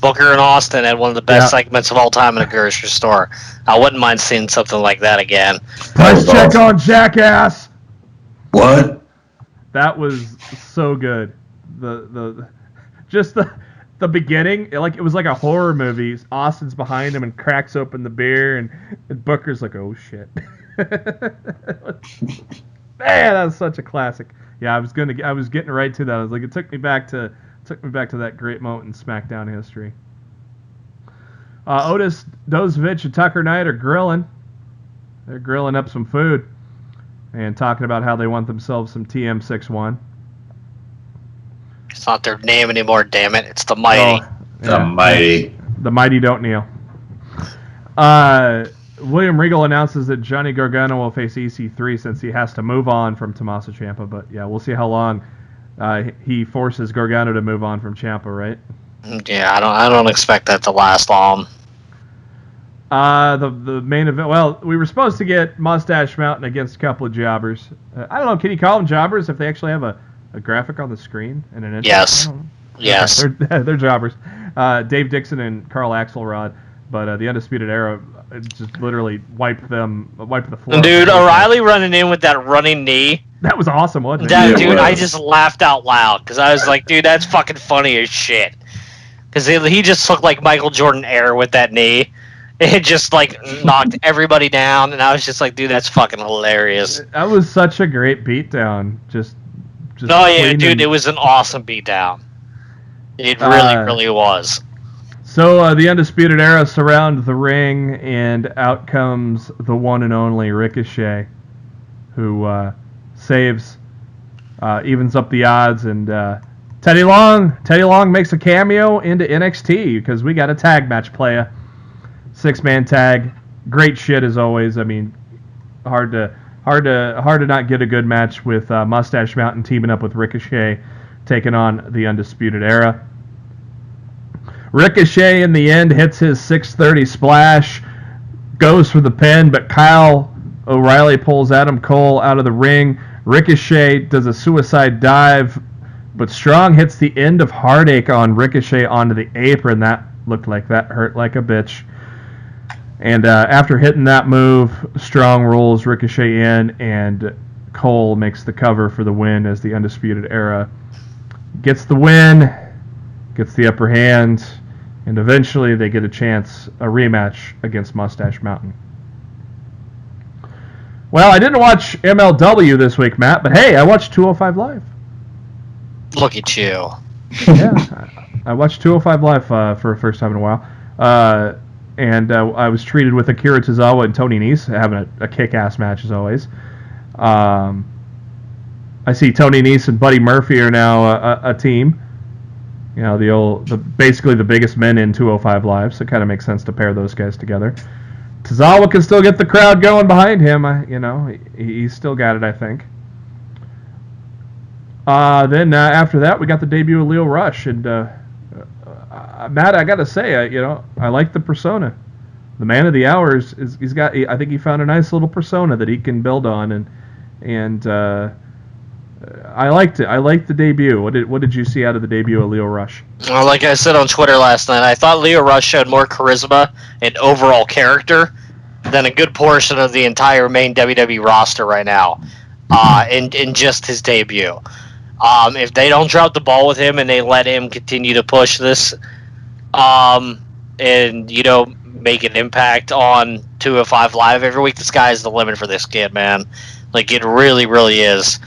Booker and Austin had one of the best segments of all time in a grocery store. I wouldn't mind seeing something like that again. Price check on Jackass. What? That was so good. The beginning, it was like a horror movie. Austin's behind him and cracks open the beer, and Booker's like, "Oh shit." Man, that was such a classic. Yeah, I was getting right to that. I was like, it took me back to that great moment in SmackDown history. Otis Dozovich and Tucker Knight are grilling. They're grilling up some food and talking about how they want themselves some TM61. It's not their name anymore, damn it. It's the Mighty. The Mighty. The Mighty don't kneel. William Regal announces that Johnny Gargano will face EC3 since he has to move on from Tommaso Ciampa. But yeah, we'll see how long he forces Gargano to move on from Ciampa, right? Yeah, I don't expect that to last long. The main event. Well, we were supposed to get Mustache Mountain against a couple of jobbers. I don't know. Can you call them jobbers if they actually have a graphic on the screen and an intro? Yes. Yes. Okay, they're jobbers. Dave Dixon and Carl Axelrod. But the Undisputed Era just literally wiped the floor. Dude, O'Reilly running in with that running knee. That was awesome, wasn't it? That, dude, I just laughed out loud because I was like, dude, that's fucking funny as shit. Because he just looked like Michael Jordan Air with that knee. It just knocked everybody down, and I was just like, dude, that's fucking hilarious. That was such a great beatdown. Just oh yeah, dude, it was an awesome beatdown. It really was. So the Undisputed Era surround the ring, and out comes the one and only Ricochet, who saves, evens up the odds, and Teddy Long makes a cameo into NXT because we got a tag match playa. 6-man tag, great shit as always. I mean, hard to not get a good match with Mustache Mountain teaming up with Ricochet, taking on the Undisputed Era. Ricochet in the end hits his 630 splash, goes for the pin, but Kyle O'Reilly pulls Adam Cole out of the ring. Ricochet does a suicide dive, but Strong hits the end of Heartache on Ricochet onto the apron. That looked like that hurt like a bitch. And after hitting that move, Strong rolls Ricochet in, and Cole makes the cover for the win as the Undisputed Era gets the win, gets the upper hand, and eventually they get a rematch against Mustache Mountain. Well, I didn't watch MLW this week, Matt, but hey, I watched 205 Live. Look at you. Yeah, I watched 205 Live for the first time in a while. And I was treated with Akira Tozawa and Tony Nese having a kick-ass match as always. I see Tony Nese and Buddy Murphy are now a team. You know, basically the biggest men in 205 Live, so it kind of makes sense to pair those guys together. Tozawa can still get the crowd going behind him. He's still got it, I think. Then after that, we got the debut of Lio Rush, and Matt, I gotta say, I like the persona. The man of the hour he's got. I think he found a nice little persona that he can build on, and I liked it. I liked the debut. What did you see out of the debut of Lio Rush? Well, like I said on Twitter last night, I thought Lio Rush showed more charisma and overall character than a good portion of the entire main WWE roster right now, in just his debut. If they don't drop the ball with him and they let him continue to push this, and make an impact on 205 Live every week, the sky's the limit for this kid, man. Like, it really, really is.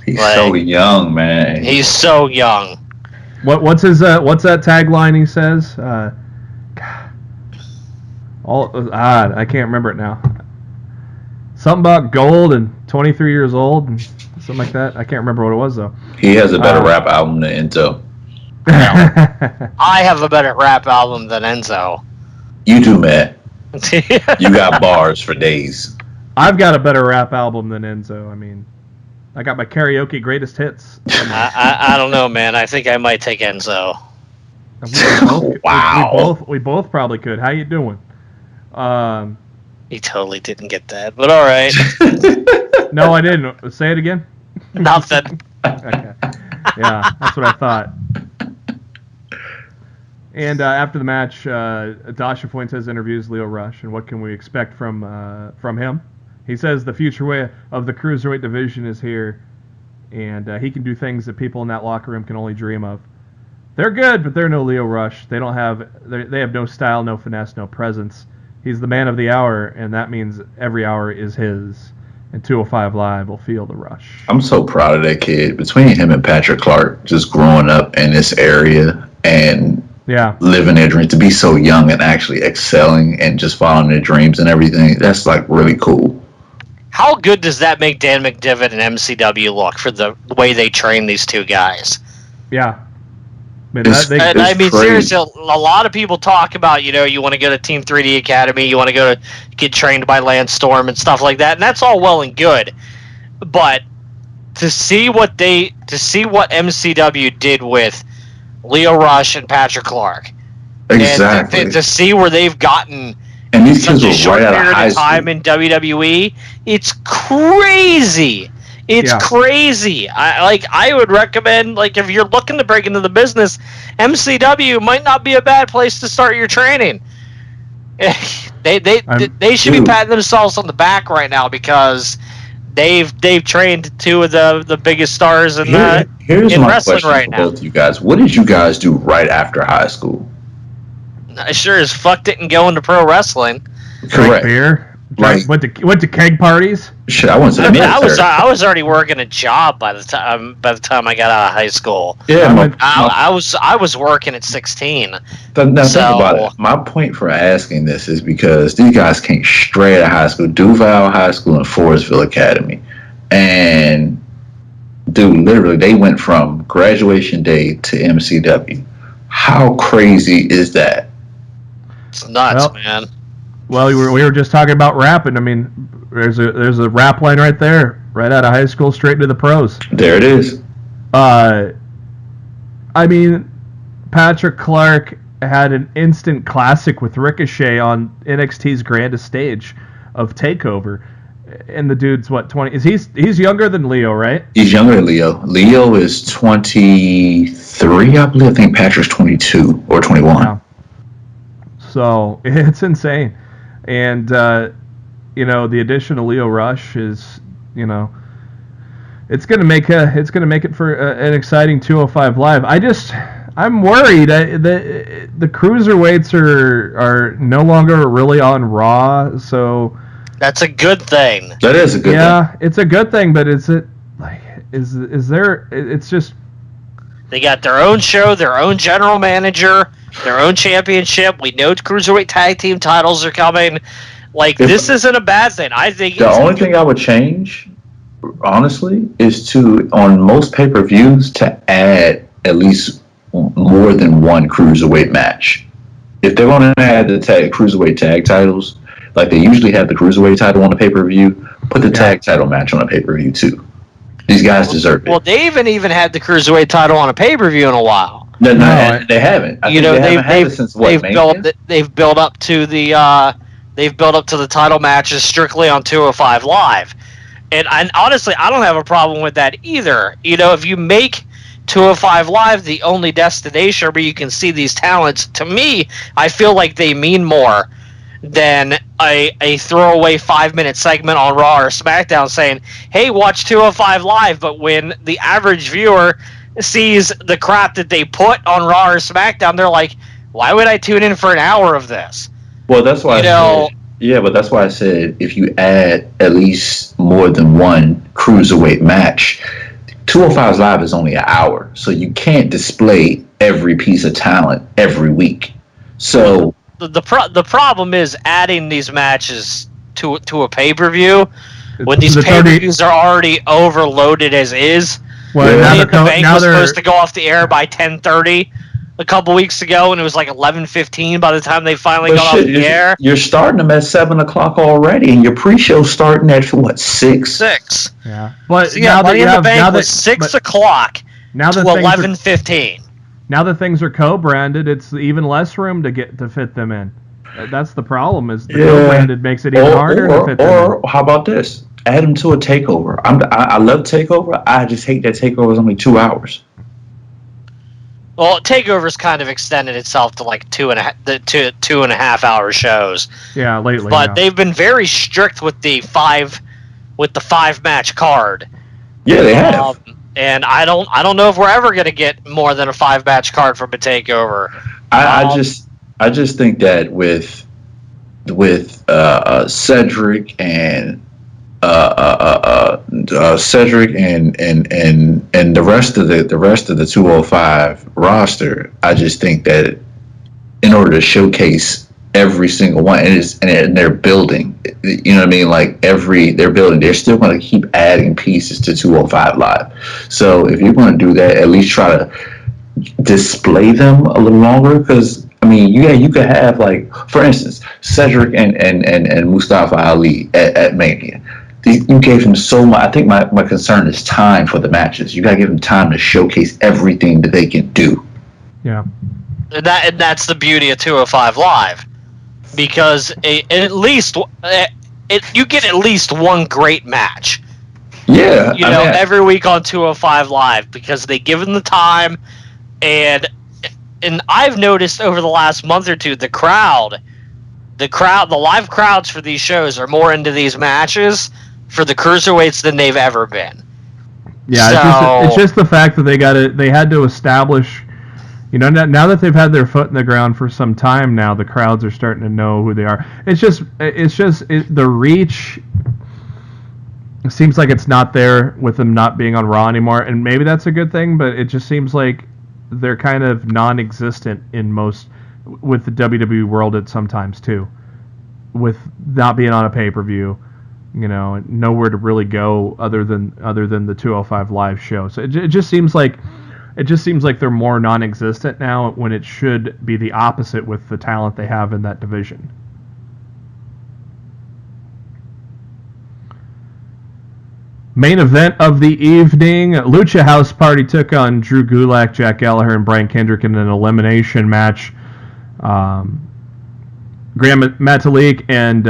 He's so young, man. He's so young. What's that tagline he says? I can't remember it now. Something about gold and 23 years old and something like that. I can't remember what it was though. He has a better rap album than Enzo. I have a better rap album than Enzo. You do, Matt. You got bars for days. I've got a better rap album than Enzo. I mean, I got my karaoke greatest hits. I don't know, man. I think I might take Enzo. Wow. We both probably could. How you doing? He totally didn't get that, but all right. No, I didn't. Say it again. Nothing. Okay. Yeah, that's what I thought. And after the match, Dasha Fuentes interviews Lio Rush, and what can we expect from him? He says the future way of the cruiserweight division is here, and he can do things that people in that locker room can only dream of. They're good, but they're no Lio Rush. They have no style, no finesse, no presence. He's the man of the hour, and that means every hour is his. And 205 Live will feel the rush. I'm so proud of that kid. Between him and Patrick Clark, just growing up in this area and living their dreams, to be so young and actually excelling and just following their dreams and everything, that's like really cool. How good does that make Dan McDevitt and MCW look for the way they train these two guys? Yeah. I mean, seriously, a lot of people talk about, you want to go to Team 3D Academy, you want to go to get trained by Lance Storm and stuff like that, and that's all well and good. But to see what MCW did with Lio Rush and Patrick Clark, exactly, and to see where they've gotten and these such kids a were short right period of time in WWE, it's crazy. It's crazy. I would recommend, if you're looking to break into the business, MCW might not be a bad place to start your training. They should be patting themselves on the back right now because they've trained two of the biggest stars in wrestling right now. Both you guys, what did you guys do right after high school? I sure as fuck didn't go into pro wrestling. Correct. Beer. Went to keg parties. Shit, I went to the military. I was already working a job by the time I got out of high school. Yeah, I was working at 16. Now think about it. My point for asking this is because these guys came straight out of high school, Duval High School and Forestville Academy, and dude, literally they went from graduation day to MCW. How crazy is that? It's nuts, man. Well, we were just talking about rapping. I mean, there's a rap line right there, right out of high school, straight to the pros. There it is. I mean, Patrick Clark had an instant classic with Ricochet on NXT's grandest stage of TakeOver, and the dude's what, 20? He's younger than Lio, right? He's younger than Lio. Lio is 23, I believe. I think Patrick's 22 or 21. Wow. So it's insane. And, the addition of Lio Rush is, it's going to make it for an exciting 205 Live. I'm worried that the cruiserweights are no longer really on Raw, so that's a good thing. That is a good thing. Yeah, it's a good thing, but is there? It's just they got their own show, their own general manager, their own championship. We know cruiserweight tag team titles are coming. This isn't a bad thing. I think the only thing I would change, honestly, is on most pay-per-views to add at least more than one cruiserweight match. If they're going to add the cruiserweight tag titles, like they usually have the cruiserweight title on the pay-per-view, put the tag title match on a pay-per-view too. These guys deserve it. Well, they haven't even had the cruiserweight title on a pay-per-view in a while. No, they haven't. They haven't had it since what? They've built up to the title matches strictly on 205 Live, and honestly, I don't have a problem with that either. If you make 205 Live the only destination where you can see these talents, to me, I feel like they mean more than a throwaway 5-minute segment on Raw or SmackDown saying, hey, watch 205 Live, but when the average viewer sees the crap that they put on Raw or SmackDown, they're like, why would I tune in for an hour of this? Well, that's why but that's why I said if you add at least more than one cruiserweight match, 205 Live is only an hour, so you can't display every piece of talent every week. So the problem is adding these matches to a pay-per-view when these pay-per-views are already overloaded as is. Well, Money in the Bank was supposed to go off the air by 10:30 a couple weeks ago, and it was like 11:15 by the time they finally got off the air. You're starting them at 7 o'clock already, and your pre-show's starting at what, 6? 6. Yeah, but so yeah, Money in the Bank was 6 o'clock to 11:15. Now that things are co-branded, it's even less room to fit them in. That's the problem. Is the co-branded makes it even harder to fit them in. Or how about this? Add them to a takeover. I love takeover. I just hate that takeover is only 2 hours. Well, takeover's kind of extended itself to like 2.5 hour shows. Yeah, lately. But they've been very strict with the 5 match card. Yeah, they have. And I don't know if we're ever going to get more than a 5 match card from a takeover. I just think that with Cedric and Cedric and the rest of the 205 roster, I just think that in order to showcase every single one, and they're building, you know what I mean? Like they're building. They're still going to keep adding pieces to 205 Live. So if you're going to do that, at least try to display them a little longer. Because I mean, you could have, like, for instance, Cedric and Mustafa Ali at Mania. You gave him so much. I think my concern is time for the matches. You got to give them time to showcase everything that they can do. Yeah. And that's the beauty of 205 Live. Because you get at least one great match. Yeah. Every week on 205 Live, because they give them the time, and I've noticed over the last month or two, the live crowds for these shows are more into these matches for the cruiserweights than they've ever been. Yeah, it's just the fact that they had to establish. Now that they've had their foot in the ground for some time now, the crowds are starting to know who they are. It's just the reach. It seems like it's not there with them not being on Raw anymore, and maybe that's a good thing. But it just seems like they're kind of non-existent with the WWE world at sometimes too, with not being on a pay-per-view. Nowhere to really go other than the 205 Live show. So it just seems like. It just seems like they're more non-existent now when it should be the opposite with the talent they have in that division. Main event of the evening, Lucha House Party took on Drew Gulak, Jack Gallagher, and Brian Kendrick in an elimination match. Graham Metalik and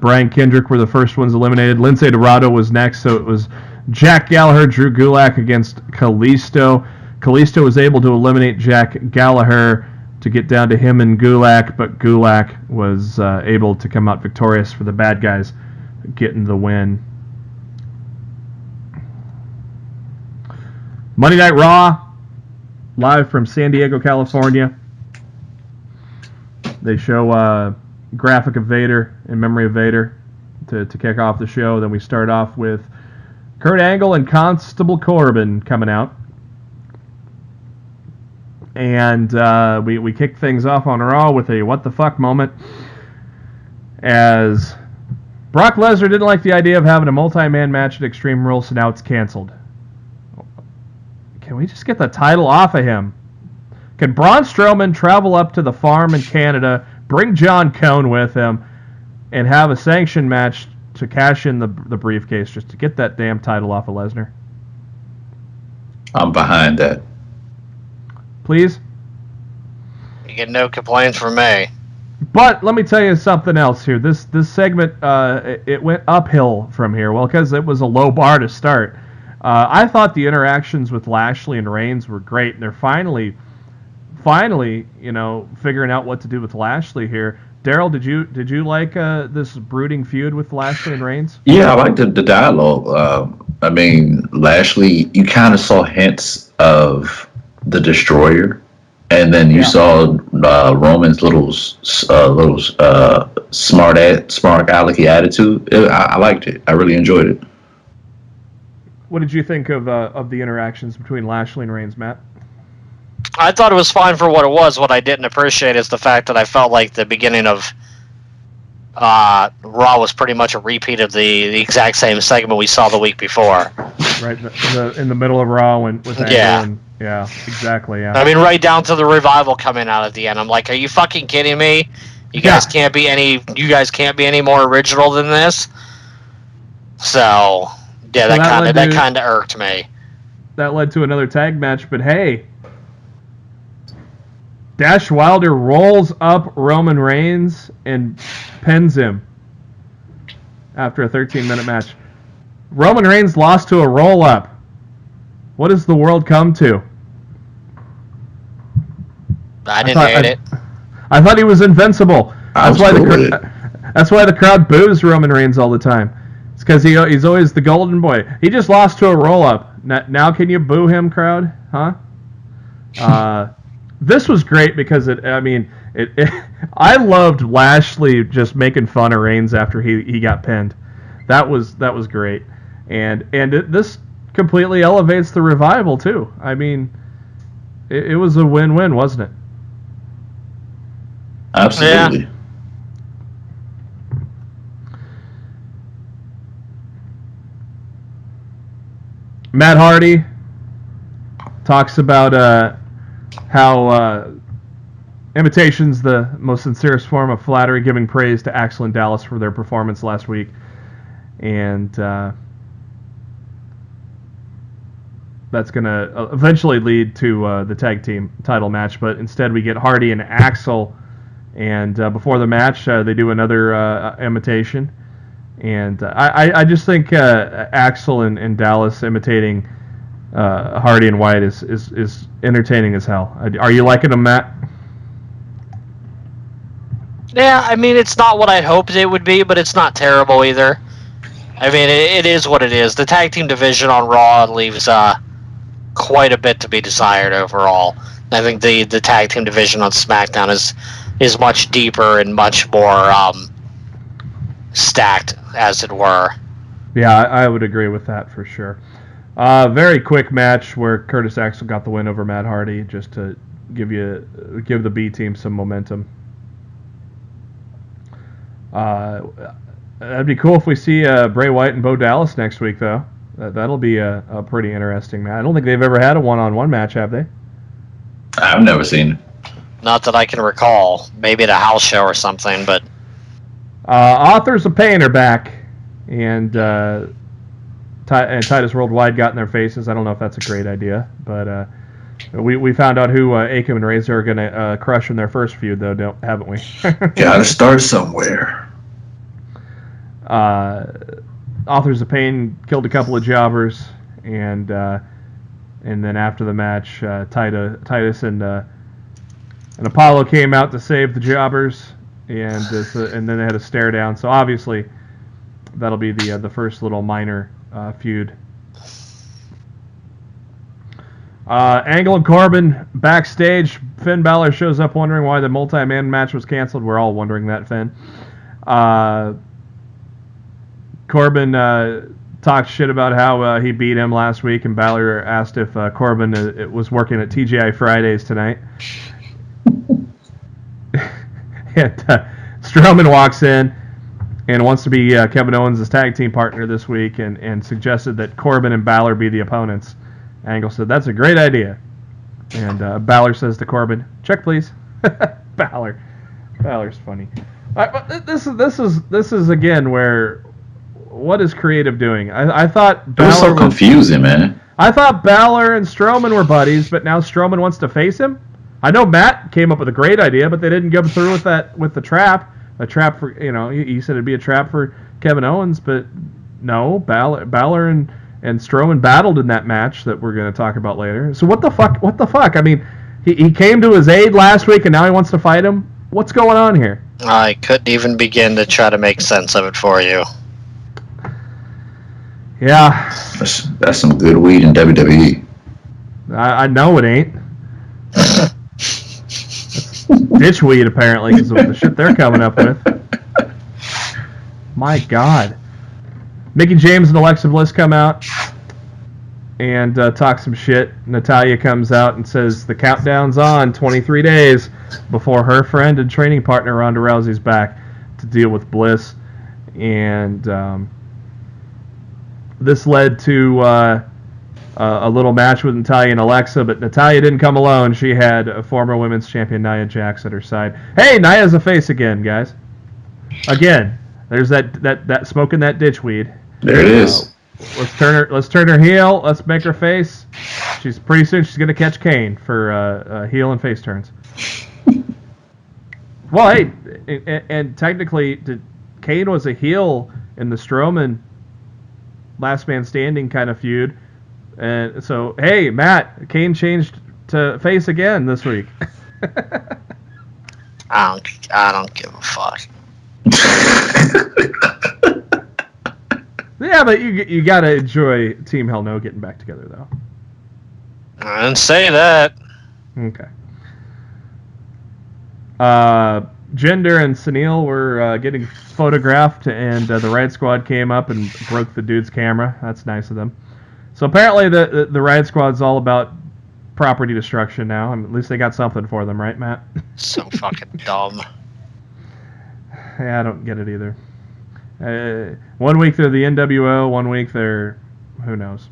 Brian Kendrick were the first ones eliminated. Lince Dorado was next, so it was Jack Gallagher, Drew Gulak against Kalisto. Kalisto was able to eliminate Jack Gallagher to get down to him and Gulak, but Gulak was able to come out victorious for the bad guys, getting the win. Monday Night Raw, live from San Diego, California. They show a graphic of Vader in memory of Vader to kick off the show. Then we start off with Kurt Angle and Constable Corbin coming out. And we kick things off on Raw with a what the fuck moment, as Brock Lesnar didn't like the idea of having a multi-man match at Extreme Rules, so now it's canceled. Can we just get the title off of him? Can Braun Strowman travel up to the farm in Canada, bring John Cone with him, and have a sanctioned match to cash in the briefcase just to get that damn title off of Lesnar? I'm behind that. Please? You get no complaints from me. But let me tell you something else here. This segment, it went uphill from here. Well, because it was a low bar to start. I thought the interactions with Lashley and Reigns were great, and they're finally, figuring out what to do with Lashley here. Darryl, did you like this brooding feud with Lashley and Reigns? Yeah, I liked the dialogue. Lashley, you kind of saw hints of the Destroyer, and then you saw Roman's little smart alecky attitude. I liked it. I really enjoyed it. What did you think of the interactions between Lashley and Reigns, Matt? I thought it was fine for what it was. What I didn't appreciate is the fact that I felt like the beginning of Raw was pretty much a repeat of the exact same segment we saw the week before. Right in the middle of Raw with Angle. Yeah. Yeah, exactly. Yeah. I mean, right down to the Revival coming out at the end. I'm like, are you fucking kidding me? You guys can't be any more original than this. So yeah, that kind of irked me. That led to another tag match, but hey, Dash Wilder rolls up Roman Reigns and pins him after a 13-minute match. Roman Reigns lost to a roll-up. What has the world come to? I didn't hate it. I thought he was invincible. That's why the crowd boos Roman Reigns all the time. It's because he's always the golden boy. He just lost to a roll-up. Now can you boo him, crowd? Huh? This was great because I loved Lashley just making fun of Reigns after he got pinned. That was great, and this completely elevates the Revival too. I mean, it was a win-win, wasn't it? Absolutely. Yeah. Matt Hardy talks about how imitation's the most sincerest form of flattery, giving praise to Axel and Dallas for their performance last week. And that's going to eventually lead to the tag team title match. But instead we get Hardy and Axel. And before the match, they do another imitation. And I just think Axel and Dallas imitating Hardy and Wyatt is entertaining as hell. Are you liking them, Matt? Yeah, I mean, it's not what I'd hoped it would be, but it's not terrible either. I mean, it is what it is. The tag team division on Raw leaves quite a bit to be desired overall. I think the tag team division on SmackDown is much deeper and much more stacked, as it were. Yeah, I would agree with that for sure. Very quick match where Curtis Axel got the win over Matt Hardy, just to give the B team some momentum. That'd be cool if we see Bray Wyatt and Bo Dallas next week, though. That'll be a pretty interesting match. I don't think they've ever had a one-on-one match, have they? I've never seen it. Not that I can recall. Maybe at a house show or something, but... Authors of Pain are back, and Titus Worldwide got in their faces. I don't know if that's a great idea, but we found out who Akam and Razor are going to crush in their first feud, though, haven't we? Gotta start somewhere. Authors of Pain killed a couple of jobbers, and then after the match, Titus and Apollo came out to save the jobbers, and then they had a stare down. So obviously, that'll be the first little minor feud. Angle and Corbin backstage. Finn Balor shows up wondering why the multi-man match was canceled. We're all wondering that, Finn. Corbin talked shit about how he beat him last week, and Balor asked if Corbin was working at TGI Fridays tonight. And Strowman walks in and wants to be Kevin Owens' tag team partner this week, and suggested that Corbin and Balor be the opponents. Angle said, "That's a great idea." And Balor says to Corbin, "Check, please." Balor's funny. But this is again where, what is creative doing? I thought Balor it was so confusing, man. I thought Balor and Strowman were buddies, but now Strowman wants to face him. I know Matt came up with a great idea, but they didn't go through with the trap. A trap for, he said it'd be a trap for Kevin Owens, but no, Balor and Strowman battled in that match that we're going to talk about later. So what the fuck? I mean, he came to his aid last week, and now he wants to fight him? What's going on here? I couldn't even begin to try to make sense of it for you. Yeah. That's some good weed in WWE. I know it ain't. Ditch weed, apparently, because of the shit they're coming up with. My God. Mickie James and Alexa Bliss come out and talk some shit. Natalya comes out and says the countdown's on, 23 days before her friend and training partner Ronda Rousey's back to deal with Bliss, and this led to a little match with Natalya and Alexa, but Natalya didn't come alone. She had a former women's champion Nia Jax at her side. Hey, Nia's a face again, guys. Again, there's that smoking that ditchweed. There it is. Let's turn her heel. Let's make her face. She's pretty soon she's gonna catch Kane for heel and face turns. Well, hey, and technically, Kane was a heel in the Strowman Last Man Standing kind of feud, and so hey, Matt, Kane changed to face again this week. I don't give a fuck. Yeah, but you gotta enjoy Team Hell No getting back together, though. I didn't say that. Okay. Jinder and Sunil were getting photographed, and the Riot Squad came up and broke the dude's camera. That's nice of them. So apparently the Riot Squad's all about property destruction now. I mean, at least they got something for them, right, Matt? So fucking dumb. Yeah, I don't get it either. 1 week they're the NWO, 1 week they're who knows.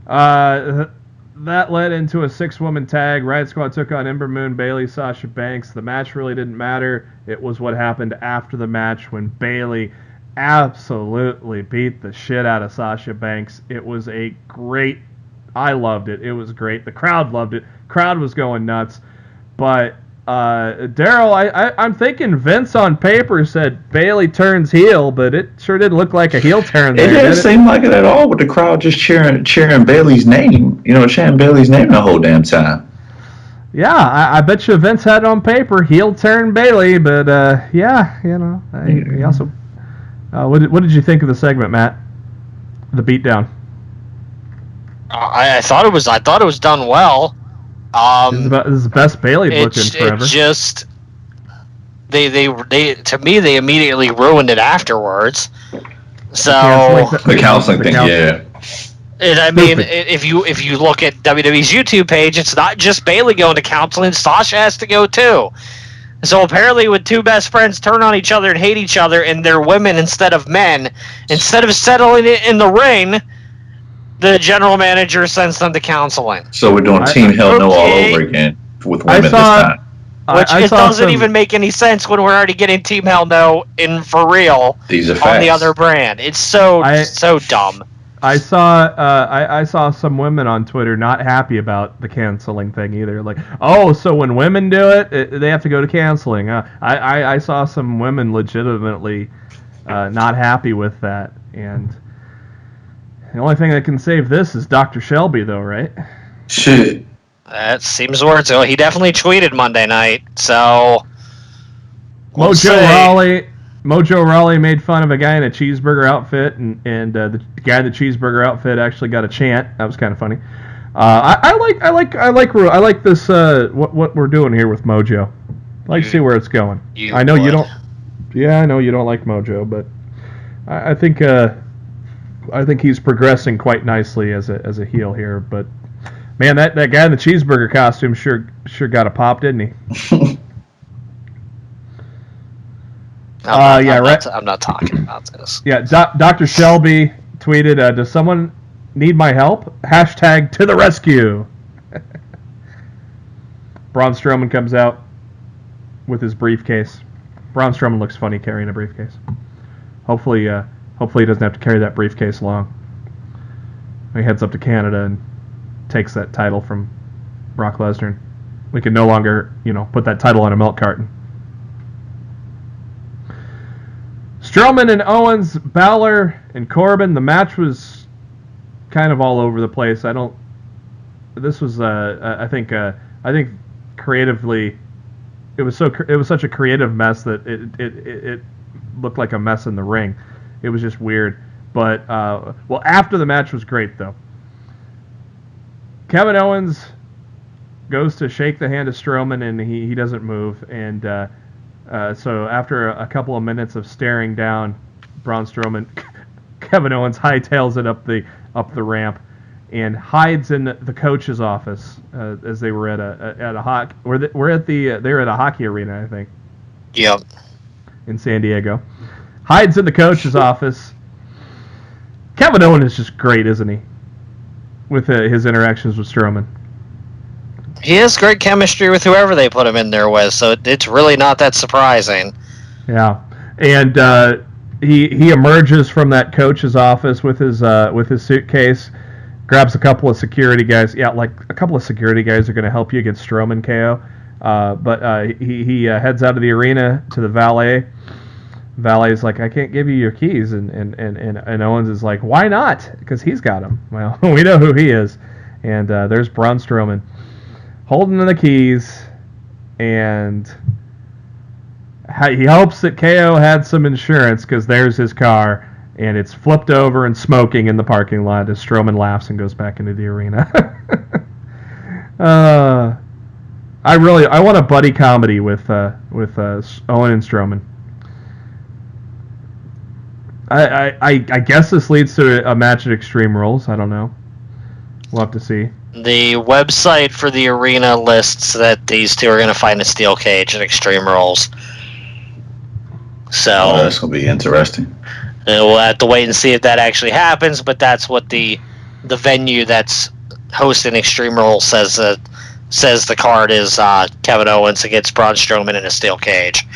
That led into a 6-woman tag. Riot Squad took on Ember Moon, Bayley, Sasha Banks. The match really didn't matter. It was what happened after the match when Bayley absolutely beat the shit out of Sasha Banks. It was a great... I loved it. It was great. The crowd loved it. Crowd was going nuts. But Darryl, I'm thinking Vince on paper said Bayley turns heel, but it sure didn't look like a heel turn there. It didn't seem like it at all with the crowd just cheering Bayley's name. Chanting Bayley's name the whole damn time. Yeah, I bet you Vince had it on paper, heel turn Bayley, but yeah, he also... what did you think of the segment, Matt? The beatdown. I thought it was done well. This is the best Bayley booked in forever. It just they to me they immediately ruined it afterwards. So the counseling thing, yeah. And I mean, if you look at WWE's YouTube page, it's not just Bayley going to counseling. Sasha has to go too. So apparently, when two best friends turn on each other and hate each other, and they're women instead of men, instead of settling it in the ring, the general manager sends them to counseling. So we're doing Team Hell No all over again with women this time. Which it doesn't even make any sense when we're already getting Team Hell No in for real These are on facts. the other brand. It's so dumb. I saw some women on Twitter not happy about the canceling thing either. Like, oh, so when women do it, they have to go to canceling. I saw some women legitimately not happy with that, and the only thing that can save this is Dr. Shelby, though, right? Shit. That seems where it's going. He definitely tweeted Monday night, so... Mojo Rawley made fun of a guy in a cheeseburger outfit, and the guy in the cheeseburger outfit actually got a chant. That was kind of funny. I like this what we're doing here with Mojo. I like to see where it's going. I know you don't. Yeah, I know you don't like Mojo, but I think he's progressing quite nicely as a heel here. But man, that guy in the cheeseburger costume sure got a pop, didn't he? I'm not talking about this. Yeah, Dr. Shelby tweeted, does someone need my help? # to the rescue. Braun Strowman comes out with his briefcase. Braun Strowman looks funny carrying a briefcase. Hopefully he doesn't have to carry that briefcase long. He heads up to Canada and takes that title from Brock Lesnar. We can no longer, put that title on a milk carton. Strowman and Owens, Balor and Corbin. The match was kind of all over the place. This was I think creatively, it was such a creative mess that it looked like a mess in the ring. It was just weird. But after the match was great though. Kevin Owens goes to shake the hand of Strowman and he doesn't move, and so after a couple of minutes of staring down Braun Strowman, Kevin Owens hightails it up the ramp and hides in the coach's office as they were at a hockey. They were at a hockey arena, I think. Yep. in San Diego. Hides in the coach's office. Kevin Owens is just great, isn't he? With his interactions with Strowman. He has great chemistry with whoever they put him in there with, so it's really not that surprising. Yeah, and he emerges from that coach's office with his suitcase, grabs a couple of security guys. Yeah, like a couple of security guys are going to help you against Strowman KO. But he heads out of the arena to the valet. Valet's like, I can't give you your keys, and Owens is like, why not? Because he's got them. Well, we know who he is, and there's Braun Strowman holding the keys, and he hopes that KO had some insurance because there's his car, and it's flipped over and smoking in the parking lot as Strowman laughs and goes back into the arena. I want a buddy comedy with Owen and Strowman. I guess this leads to a match at Extreme Rules. I don't know. We'll have to see. The website for the arena lists that these two are going to find a steel cage at Extreme Rules. So that's going to be interesting. We'll have to wait and see if that actually happens, but that's what the venue that's hosting Extreme Rules says the card is Kevin Owens against Braun Strowman in a steel cage.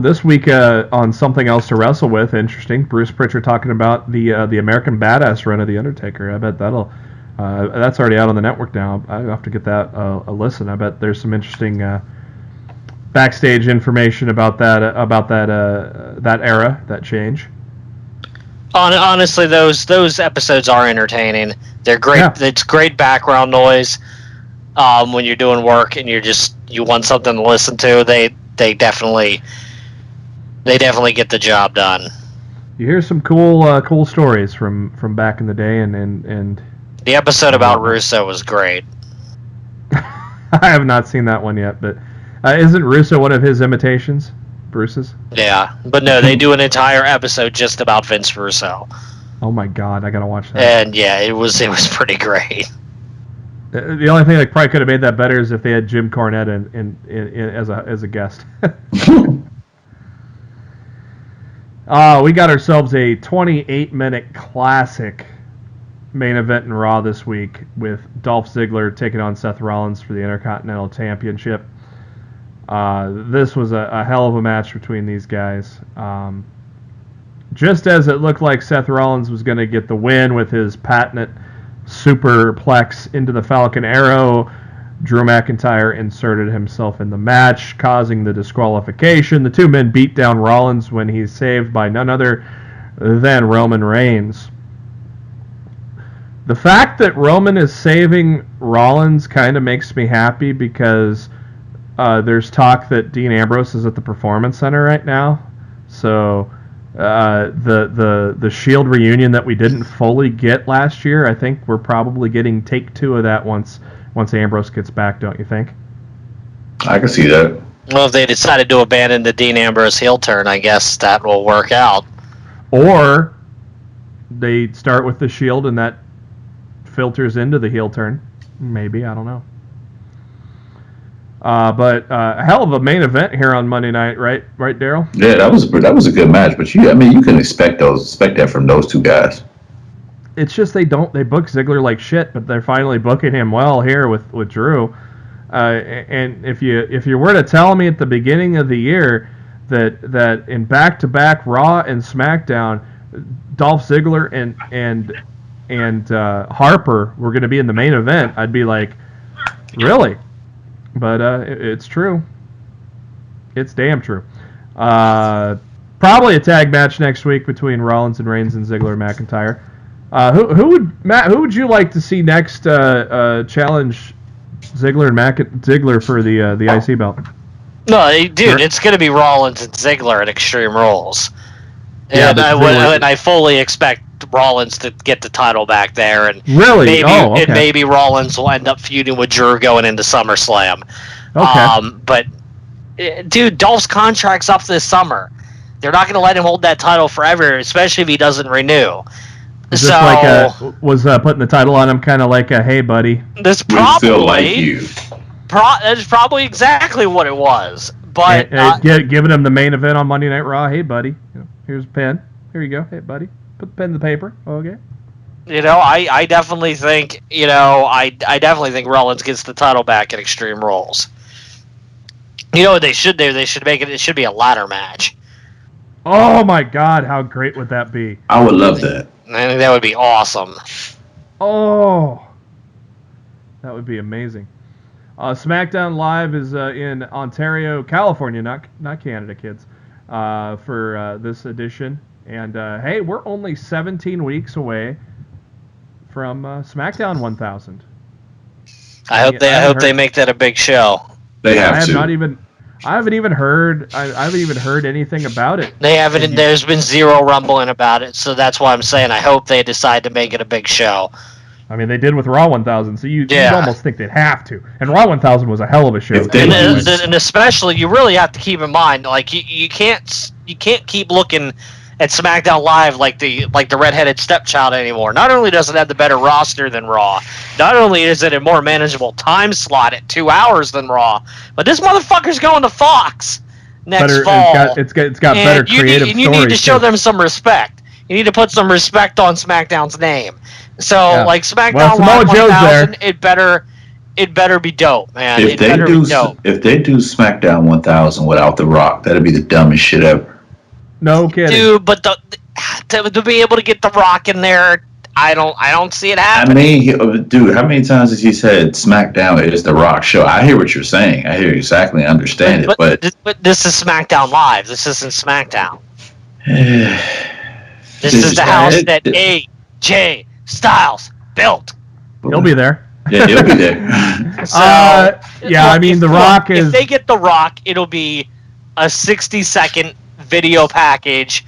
This week on Something Else to Wrestle With, interesting. Bruce Pritchard talking about the American Badass run of The Undertaker. I bet that's already out on the network now. I have to get that a listen. I bet there's some interesting backstage information about that era, that change. Honestly, those episodes are entertaining. They're great. Yeah. It's great background noise when you're doing work and you want something to listen to. They definitely get the job done. You hear some cool stories from back in the day, and the episode about Russo was great. I have not seen that one yet, but isn't Russo one of his imitations? Bruce's? Yeah, but no, they do an entire episode just about Vince Russo. Oh my God, I gotta watch that. And yeah, it was pretty great. The only thing that probably could have made that better is if they had Jim Cornette in as a guest. We got ourselves a 28-minute classic main event in Raw this week with Dolph Ziggler taking on Seth Rollins for the Intercontinental Championship. This was a hell of a match between these guys. Just as it looked like Seth Rollins was going to get the win with his patented superplex into the Falcon Arrow, Drew McIntyre inserted himself in the match, causing the disqualification. The two men beat down Rollins when he's saved by none other than Roman Reigns. The fact that Roman is saving Rollins kind of makes me happy because there's talk that Dean Ambrose is at the Performance Center right now. So the Shield reunion that we didn't fully get last year, I think we're probably getting take 2 of that once Ambrose gets back, don't you think? I can see that. Well, if they decided to abandon the Dean Ambrose heel turn, I guess that will work out. Or they start with the Shield and that filters into the heel turn. Maybe, I don't know. But a hell of a main event here on Monday night, right, Darryl? Yeah, that was a good match. But you can expect that from those two guys. It's just they book Ziggler like shit, but they're finally booking him well here with Drew. And if you were to tell me at the beginning of the year that in back-to-back Raw and SmackDown, Dolph Ziggler and Harper were going to be in the main event, I'd be like, really? But it's true. It's damn true. Probably a tag match next week between Rollins and Reigns and Ziggler and McIntyre. Who would you like to see next challenge Ziggler and Ziggler for the IC belt? No, dude, it's going to be Rollins and Ziggler at Extreme Rules. Yeah, and I fully expect Rollins to get the title back there, and really, maybe Rollins will end up feuding with Drew going into SummerSlam. Okay. But dude, Dolph's contract's up this summer. They're not going to let him hold that title forever, especially if he doesn't renew. Is this putting the title on him kind of like a, hey, buddy? This probably, that's probably exactly what it was. But giving him the main event on Monday Night Raw. Hey, buddy, here's a pen. Here you go. Hey, buddy, put the pen in the paper. Okay. I definitely think I definitely think Rollins gets the title back at Extreme Rules. You know what they should do? They should make it. It should be a ladder match. Oh my God, how great would that be? I would love that. I think that would be awesome. Oh, that would be amazing. SmackDown Live is in Ontario, California, not Canada, kids, for this edition. And hey, we're only 17 weeks away from SmackDown 1000. I hope they make that a big show. They have I to. I haven't even heard anything about it. They haven't. There's been zero rumbling about it, so that's why I'm saying I hope they decide to make it a big show. I mean, they did with Raw 1000, so you'd almost think they'd have to. And Raw 1000 was a hell of a show. And especially, you really have to keep in mind, like you can't keep looking at SmackDown Live like the redheaded stepchild anymore. Not only does it have the better roster than Raw, not only is it a more manageable time slot at 2 hours than Raw, but this motherfucker's going to Fox next fall. It's got better creative stories. You need to show them some respect. You need to put some respect on SmackDown's name. So, like SmackDown Live 1000, it better be dope, man. If they do SmackDown 1000 without The Rock, that'd be the dumbest shit ever. No kidding, dude. But to be able to get The Rock in there, I don't see it happening. How many times has he said SmackDown is The Rock show? I hear what you're saying. I hear exactly, understand it. But this is SmackDown Live. This isn't SmackDown. This is the house that AJ Styles built. He'll be there. Yeah, he'll be there. I mean, The Rock is. If they get The Rock, it'll be a 60-second video package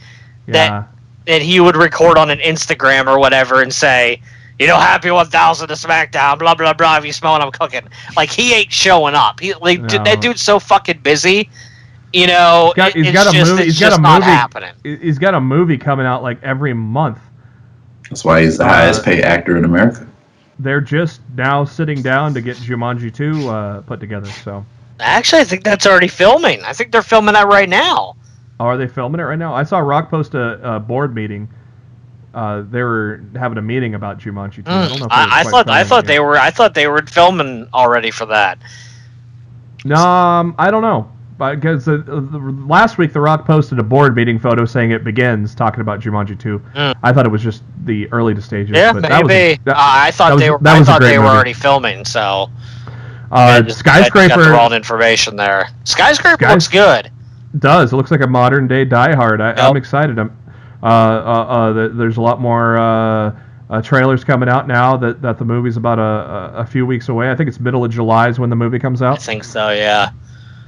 that he would record on an Instagram or whatever and say, happy 1000 to SmackDown, blah blah blah. If you smell what I'm cooking, like he ain't showing up. That dude's so fucking busy. He's got a movie. He's got a movie coming out like every month. That's why he's the highest paid actor in America. They're just now sitting down to get Jumanji 2 put together. So actually, I think that's already filming. I think they're filming that right now. Oh, are they filming it right now? I saw Rock post a board meeting. They were having a meeting about Jumanji 2. I don't know if I thought they were filming already for that. No, I don't know. Because last week, The Rock posted a board meeting photo saying it begins, talking about Jumanji 2. I thought it was just the early stages. Yeah, but maybe. I thought they were already filming, so... Skyscraper... got the wrong information there. Skyscraper looks good. It does. It looks like a modern-day Die Hard. I'm excited. There's a lot more trailers coming out now that the movie's about a few weeks away. I think it's middle of July is when the movie comes out. I think so, yeah.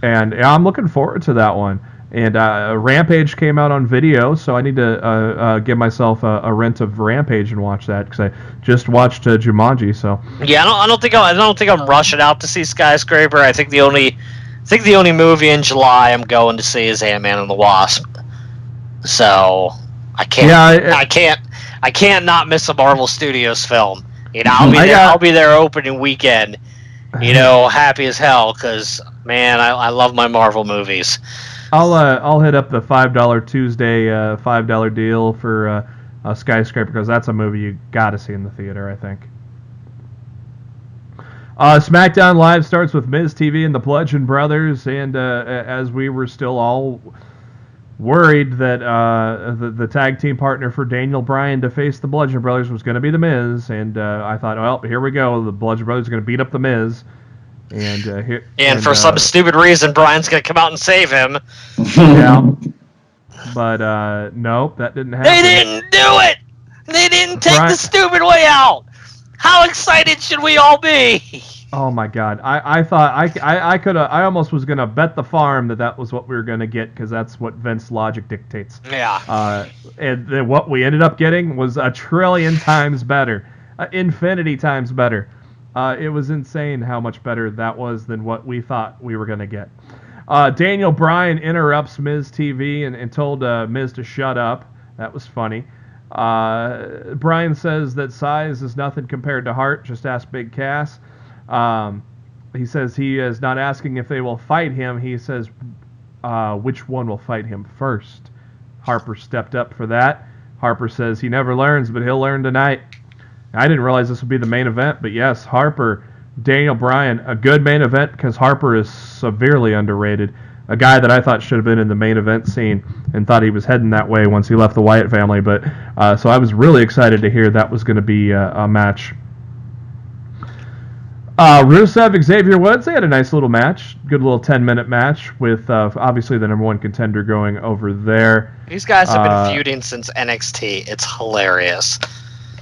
And I'm looking forward to that one. And Rampage came out on video, so I need to give myself a rent of Rampage and watch that because I just watched Jumanji. So yeah, I don't think I'm rushing out to see Skyscraper. I think the only movie in July I'm going to see is Ant-Man and the Wasp. So I can't. Yeah, I can't not miss a Marvel Studios film. I'll be there opening weekend. Happy as hell because man, I love my Marvel movies. I'll hit up the $5 Tuesday $5 deal for Skyscraper because that's a movie you got to see in the theater, I think. SmackDown Live starts with Miz TV and the Bludgeon Brothers, and as we were still all worried that the tag team partner for Daniel Bryan to face the Bludgeon Brothers was going to be the Miz, and I thought, well, here we go. The Bludgeon Brothers are going to beat up the Miz. And for some stupid reason, Bryan's going to come out and save him. Yeah. But, nope, that didn't happen. They didn't do it! They didn't take the stupid way out! How excited should we all be? Oh, my God. I thought I almost was going to bet the farm that was what we were going to get because that's what Vince logic dictates. Yeah. And then what we ended up getting was a trillion times better. Infinity times better. It was insane how much better that was than what we thought we were going to get. Daniel Bryan interrupts Miz TV and told Miz to shut up. That was funny. Bryan says that size is nothing compared to heart. Just ask Big Cass. He says he is not asking if they will fight him. He says which one will fight him first. Harper stepped up for that. Harper says he never learns, but he'll learn tonight. I didn't realize this would be the main event, but yes, Harper, Daniel Bryan, a good main event because Harper is severely underrated. A guy that I thought should have been in the main event scene and thought he was heading that way once he left the Wyatt family. But so I was really excited to hear that was going to be a match. Rusev, Xavier Woods, they had a nice little match. Good little 10-minute match with obviously the number one contender going over there. These guys have been feuding since NXT. It's hilarious.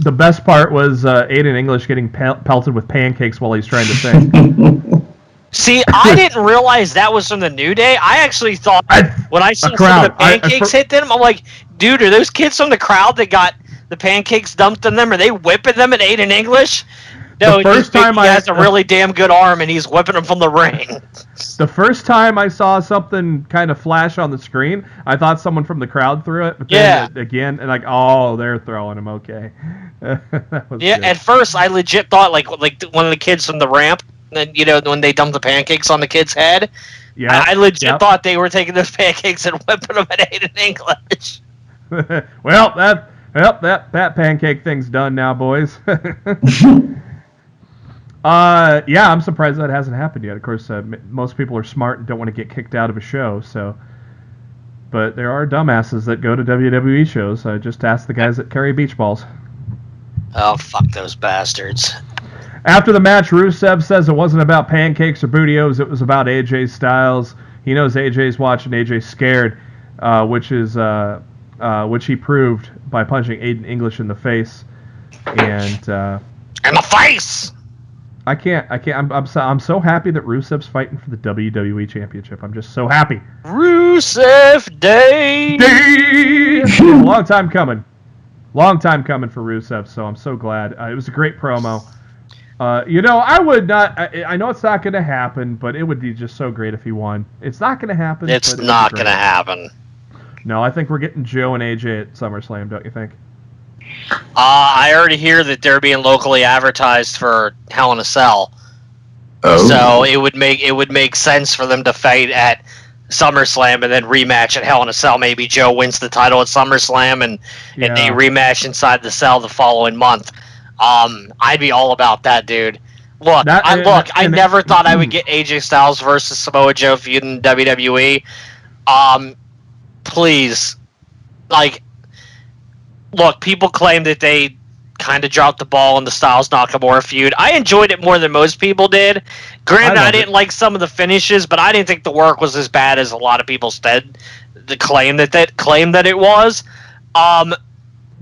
The best part was Aiden English getting pelted with pancakes while he's trying to sing. See, I didn't realize that was from the New Day. I actually thought when I saw some of the pancakes hit them, I'm like, dude, are those kids from the crowd that got the pancakes dumped on them? Are they whipping them at Aiden English? No, he has a really damn good arm, and he's whipping them from the ring. The first time I saw something kind of flash on the screen, I thought someone from the crowd threw it. But then again, and like, oh, they're throwing them. Okay. Good. At first I legit thought like one of the kids from the ramp. You know, when they dumped the pancakes on the kid's head, I legit thought they were taking those pancakes and whipping them at Aiden English. Well, that pancake thing's done now, boys. I'm surprised that hasn't happened yet. Of course, most people are smart and don't want to get kicked out of a show. But there are dumbasses that go to WWE shows. Just ask the guys that carry beach balls. Oh, fuck those bastards. After the match, Rusev says it wasn't about pancakes or bootios, it was about AJ Styles. He knows AJ's watching, AJ's scared, which he proved by punching Aiden English in the face. And in the face! I'm so happy that Rusev's fighting for the WWE Championship. I'm just so happy. Rusev Day! Long time coming. Long time coming for Rusev, so I'm so glad. It was a great promo. I would not. I know it's not going to happen, but it would be just so great if he won. It's not going to happen. It's not going to happen. No, I think we're getting Joe and AJ at SummerSlam, don't you think? I already hear that they're being locally advertised for Hell in a Cell. Oh. So it would make sense for them to fight at SummerSlam and then rematch at Hell in a Cell. Maybe Joe wins the title at SummerSlam and they rematch inside the cell the following month. I'd be all about that, dude. I never thought I would get AJ Styles versus Samoa Joe feuding in WWE. Please, people claim that they kind of dropped the ball in the Styles Nakamura feud. I enjoyed it more than most people did. Granted, I didn't like some of the finishes, but I didn't think the work was as bad as a lot of people said. The claim that it was.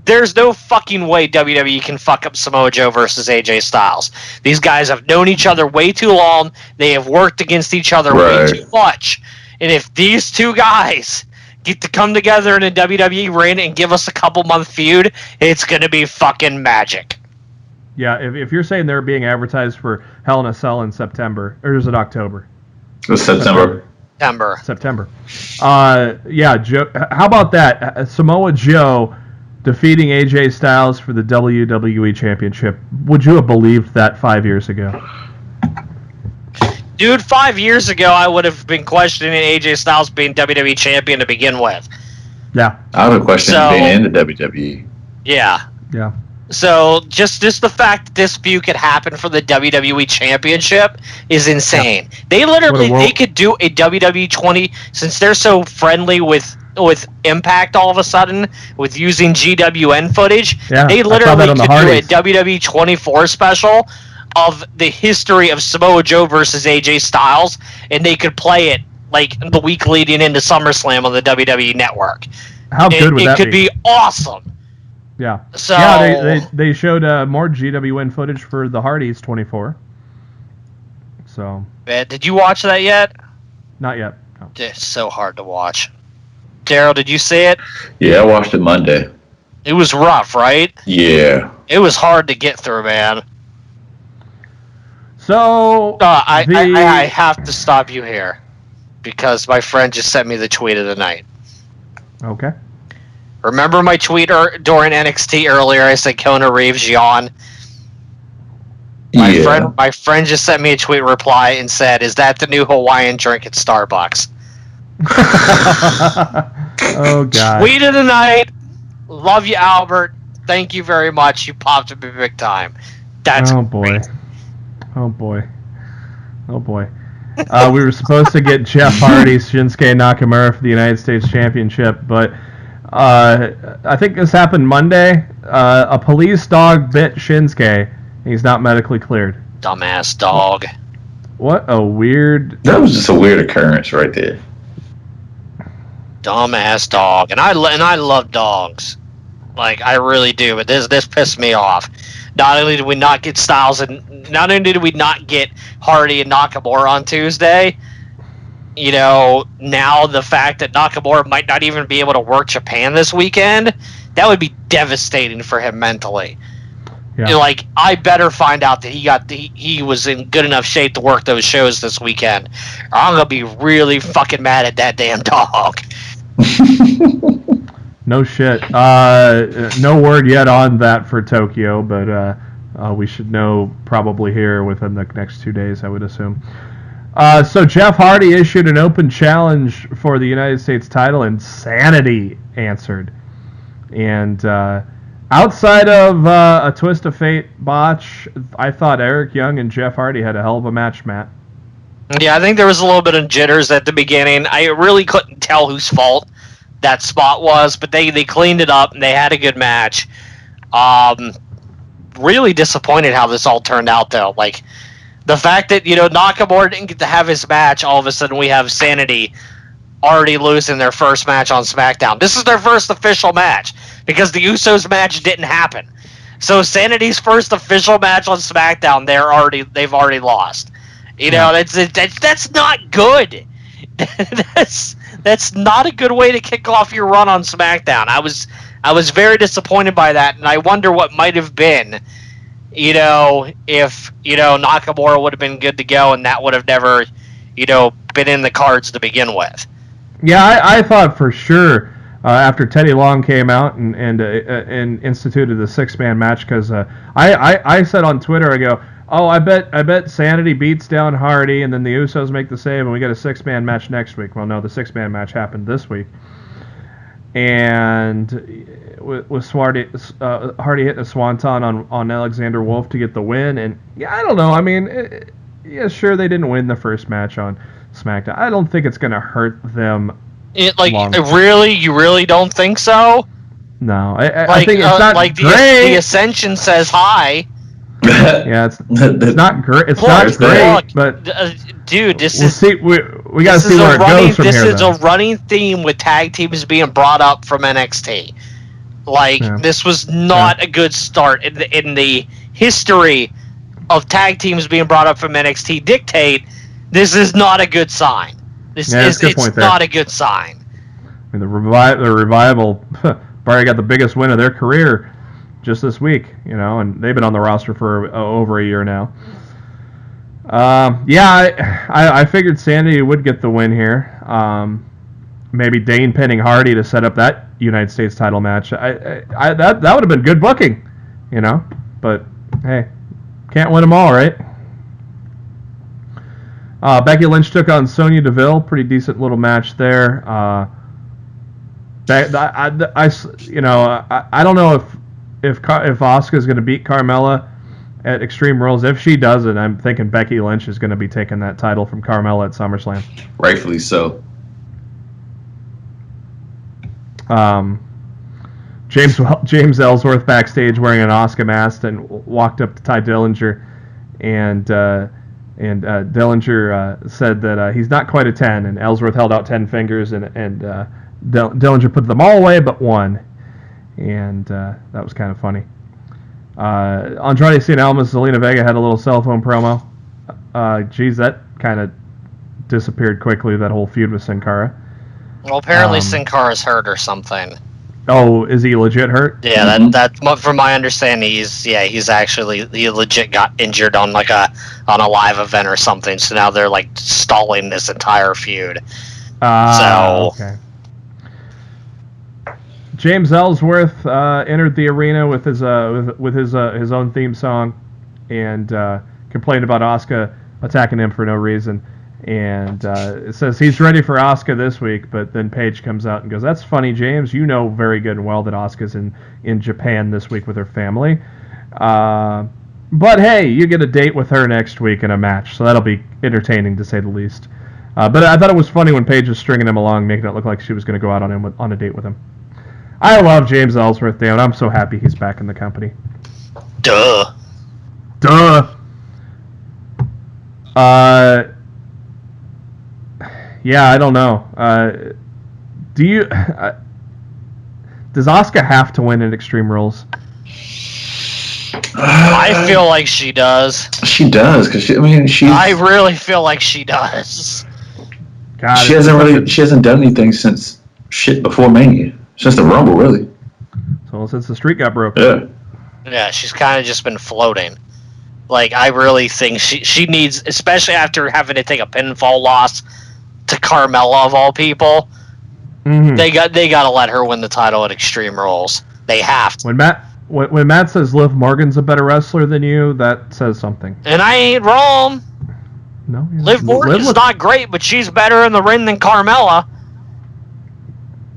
There's no fucking way WWE can fuck up Samoa Joe versus AJ Styles. These guys have known each other way too long. They have worked against each other way too much. And if these two guys get to come together in a WWE ring and give us a couple-month feud, it's going to be fucking magic. Yeah, if you're saying they're being advertised for Hell in a Cell in September, or is it October? It's September. September. Joe. How about that? Samoa Joe defeating AJ Styles for the WWE Championship. Would you have believed that 5 years ago? Dude, 5 years ago, I would have been questioning AJ Styles being WWE Champion to begin with. Yeah. I would have questioned being in the WWE. Yeah. Yeah. So, just the fact that this feud could happen for the WWE Championship is insane. Yeah. They could do a WWE 20, since they're so friendly with Impact all of a sudden, with using GWN footage, they literally could do a WWE 24 special of the history of Samoa Joe versus AJ Styles, and they could play it the week leading into SummerSlam on the WWE Network. How good would that be? It could be awesome. Yeah. So they showed more GWN footage for the Hardys 24. So. Did you watch that yet? Not yet. No. It's so hard to watch. Darryl, did you see it? Yeah, I watched it Monday. It was rough, right? Yeah. It was hard to get through, man. So I have to stop you here because my friend just sent me the tweet of the night. Okay. Remember my tweet during NXT earlier? I said Kona Reeves yawn. My friend just sent me a tweet reply and said, "Is that the new Hawaiian drink at Starbucks?" Oh, God. Tweet of the night. Love you, Albert. Thank you very much. You popped up big time. That's Oh, boy. great. Oh, boy. Oh, boy. We were supposed to get Jeff Hardy, Shinsuke Nakamura for the United States Championship, but I think this happened Monday. A police dog bit Shinsuke. He's not medically cleared. Dumbass dog. What a weird... That was just a weird occurrence right there. Dumbass dog. And I love dogs. Like, I really do, but this pissed me off. Not only did we not get Styles, and not only did we not get Hardy and Nakamura on Tuesday, you know, now the fact that Nakamura might not even be able to work Japan this weekend, that would be devastating for him mentally. Yeah. You know, like, I better find out that he was in good enough shape to work those shows this weekend, or I'm gonna be really fucking mad at that damn dog. No shit. No word yet on that for Tokyo, but we should know probably here within the next 2 days, I would assume. So Jeff Hardy issued an open challenge for the United States title, and Sanity answered. And outside of a Twist of Fate botch, I thought Eric Young and Jeff Hardy had a hell of a match, Matt. Yeah, I think there was a little bit of jitters at the beginning. I really couldn't tell whose fault that spot was, but they cleaned it up and they had a good match. Really disappointed how this all turned out, though. Like, the fact that, you know, Nakamura didn't get to have his match, all of a sudden we have Sanity already losing their first match on SmackDown. This is their first official match because the Usos match didn't happen. So Sanity's first official match on SmackDown, they've already lost. You know, that's not good. That's not a good way to kick off your run on SmackDown. I was very disappointed by that, and I wonder what might have been, you know, if, you know, Nakamura would have been good to go and that would have never, you know, been in the cards to begin with. Yeah, I thought for sure after Teddy Long came out and instituted the 6-man match, because I said on Twitter, I go, oh, I bet Sanity beats down Hardy, and then the Usos make the save, and we get a 6-man match next week. Well, no, the 6-man match happened this week, and with Hardy hitting a swanton on Alexander Wolf to get the win, and yeah, I don't know. I mean, yeah, sure, they didn't win the first match on SmackDown. I don't think it's going to hurt them. You really don't think so? No, I think it's not like great. The Ascension says hi. Yeah, it's not great. It's not great, but dude, this we'll is see. We got to see where it goes from here. This is a running theme with tag teams being brought up from NXT. Like, this was not a good start in the history of tag teams being brought up from NXT. Dictate this is not a good sign. It's not a good sign. I mean, the revival probably got the biggest win of their career just this week, you know, and they've been on the roster for over a year now. I figured Sanity would get the win here. Maybe Dane pinning Hardy to set up that United States title match. That would have been good booking, you know. But hey, can't win them all, right? Becky Lynch took on Sonya Deville. Pretty decent little match there. I don't know if Asuka's going to beat Carmella at Extreme Rules. If she doesn't, I'm thinking Becky Lynch is going to be taking that title from Carmella at SummerSlam. Rightfully so. James Ellsworth backstage wearing an Asuka mask and walked up to Ty Dillinger, and Dillinger said that he's not quite a 10, and Ellsworth held out 10 fingers, and Dillinger put them all away but one, and that was kind of funny. Andrade Cien Almas, Zelina Vega had a little cell phone promo. Geez, that kind of disappeared quickly, that whole feud with Sin Cara. Well, apparently Sin Cara's hurt or something. Oh, is he legit hurt? Yeah, that from my understanding, he legit got injured on a live event or something. So now they're like stalling this entire feud. Okay. James Ellsworth entered the arena with his own theme song, and complained about Asuka attacking him for no reason. And it says he's ready for Asuka this week, but then Paige comes out and goes, "That's funny, James. You know very good and well that Asuka's in Japan this week with her family. But hey, you get a date with her next week in a match, so that'll be entertaining to say the least." But I thought it was funny when Paige was stringing him along, making it look like she was going to go out on a date with him. I love James Ellsworth, damn it. I'm so happy he's back in the company. Duh. Yeah, I don't know. Does Asuka have to win at Extreme Rules? I feel like she does. She does, because I really feel like she does. God, she hasn't done anything since shit before Mania, since the Rumble, really. So since the streak got broken. Yeah. Yeah, she's kind of just been floating. Like, I really think she needs, especially after having to take a pinfall loss to Carmella of all people. Mm-hmm. They got to let her win the title at Extreme Rules. They have to. When Matt says Liv Morgan's a better wrestler than you, that says something. And I ain't wrong. No, Liv Morgan's not great, but she's better in the ring than Carmella.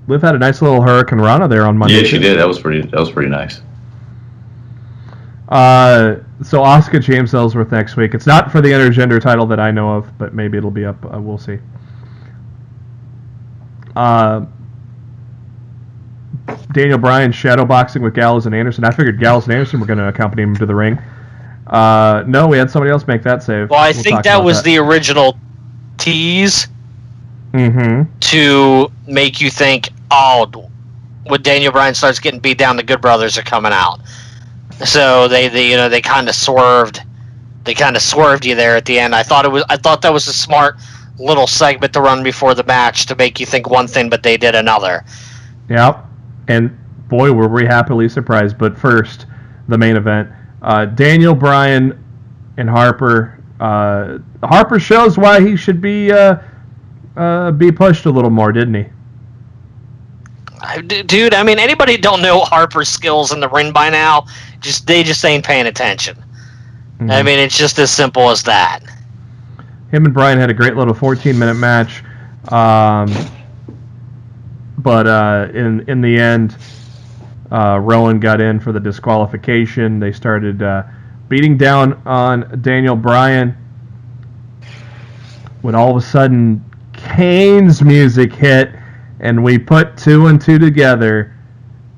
Liv had a nice little Hurricane Rana there on Monday. Yeah, she did. That was pretty nice. So Asuka James Ellsworth next week. It's not for the intergender title that I know of, but maybe it'll be up. We'll see. Daniel Bryan shadowboxing with Gallows and Anderson. I figured Gallows and Anderson were going to accompany him to the ring. No, we had somebody else make that save. Well, I think that was the original tease to make you think, oh, when Daniel Bryan starts getting beat down, the Good Brothers are coming out. So they kind of swerved. They kind of swerved you there at the end. I thought that was a smart little segment to run before the match to make you think one thing, but they did another. Yep. And boy, were we happily surprised. But first, the main event. Daniel Bryan and Harper. Harper shows why he should be pushed a little more, didn't he? Dude, I mean, anybody don't know Harper's skills in the ring by now, they just ain't paying attention. Mm-hmm. I mean, it's just as simple as that. Him and Bryan had a great little 14-minute match. But in the end, Rowan got in for the disqualification. They started beating down on Daniel Bryan. When all of a sudden, Kane's music hit, and we put 2 and 2 together.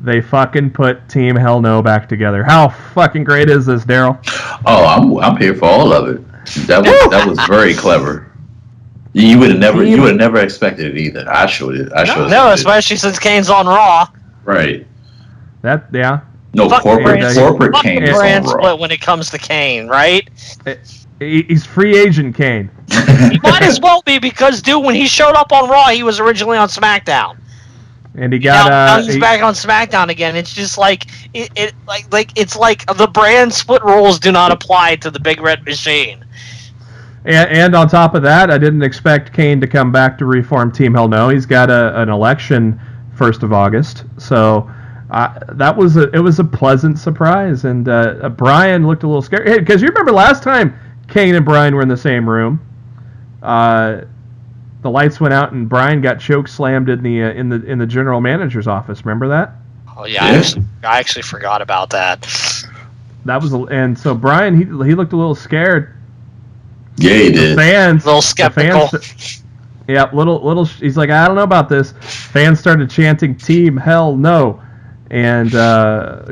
They fucking put Team Hell No back together. How fucking great is this, Darryl? Oh, I'm here for all of it. That was very clever. You would have never expected it either. I showed it. No, especially since Kane's on Raw. Right. Yeah. No, corporate Kane is on Raw. Split when it comes to Kane, right? He's free agent Kane. He might as well be because, dude, when he showed up on Raw, he was originally on SmackDown. And he got now he's back on SmackDown again. It's just like it's like the brand split rules do not apply to the Big Red Machine. And on top of that, I didn't expect Kane to come back to reform Team Hell No. He's got an election 1st of August, so it was a pleasant surprise. And Bryan looked a little scared because you remember last time Kane and Bryan were in the same room. The lights went out and Bryan got choke slammed in the general manager's office. Remember that? Oh yeah, I actually forgot about that. And so Bryan he looked a little scared. Yeah, he did. Fans, a little skeptical. Yeah, little. He's like, I don't know about this. Fans started chanting "Team Hell No," and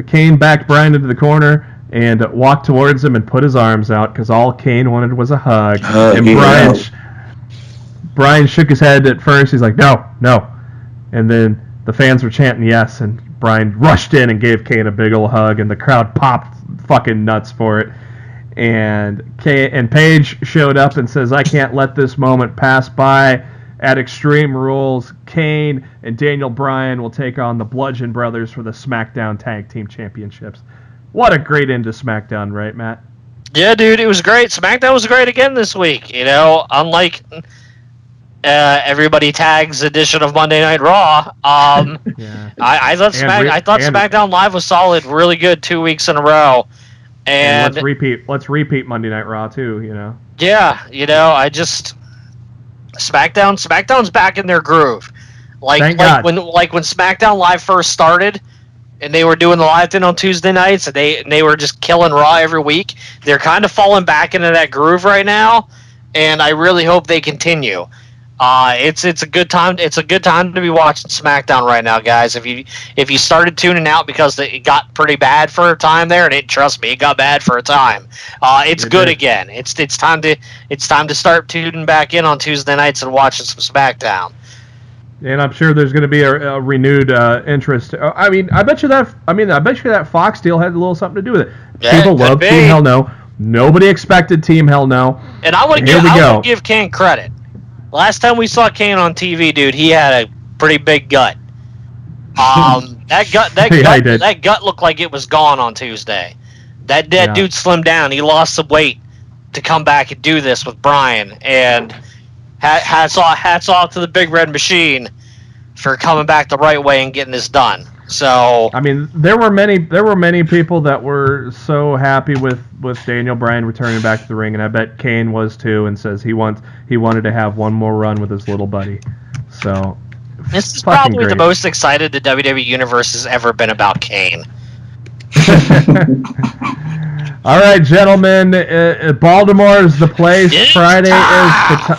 Kane backed Bryan into the corner and walked towards him and put his arms out because all Kane wanted was a hug. And Bryan shook his head at first. He's like, no. And then the fans were chanting yes, and Bryan rushed in and gave Kane a big old hug, and the crowd popped fucking nuts for it. And Paige showed up and says, I can't let this moment pass by. At Extreme Rules, Kane and Daniel Bryan will take on the Bludgeon Brothers for the SmackDown Tag Team Championships. What a great end to SmackDown, right, Matt? Yeah, dude, it was great. SmackDown was great again this week. You know, unlike everybody tags edition of Monday Night Raw. Yeah. I thought SmackDown Live was solid, really good 2 weeks in a row. And let's repeat Monday Night Raw too, you know. Yeah, you know, SmackDown's back in their groove. Thank God. When SmackDown Live first started, and they were doing the live thing on Tuesday nights, and they were just killing Raw every week. They're kind of falling back into that groove right now, and I really hope they continue. It's a good time. It's a good time to be watching SmackDown right now, guys. If you started tuning out because it got pretty bad for a time there, and trust me, it got bad for a time. It's good again. It's time to start tuning back in on Tuesday nights and watching some SmackDown. And I'm sure there's going to be a renewed interest. I bet you that Fox deal had a little something to do with it. Yeah, People love Team Hell No. Nobody expected Team Hell No. And I would give Kane credit. Last time we saw Kane on TV, dude, he had a pretty big gut. That gut looked like it was gone on Tuesday. That dude slimmed down. He lost some weight to come back and do this with Bryan. And hats off to the Big Red Machine for coming back the right way and getting this done. So there were many people that were so happy with Daniel Bryan returning back to the ring, and I bet Kane was too, and says he wanted to have one more run with his little buddy. So this is probably the most excited the WWE Universe has ever been about Kane. All right, gentlemen, Baltimore is the place. Friday is the time.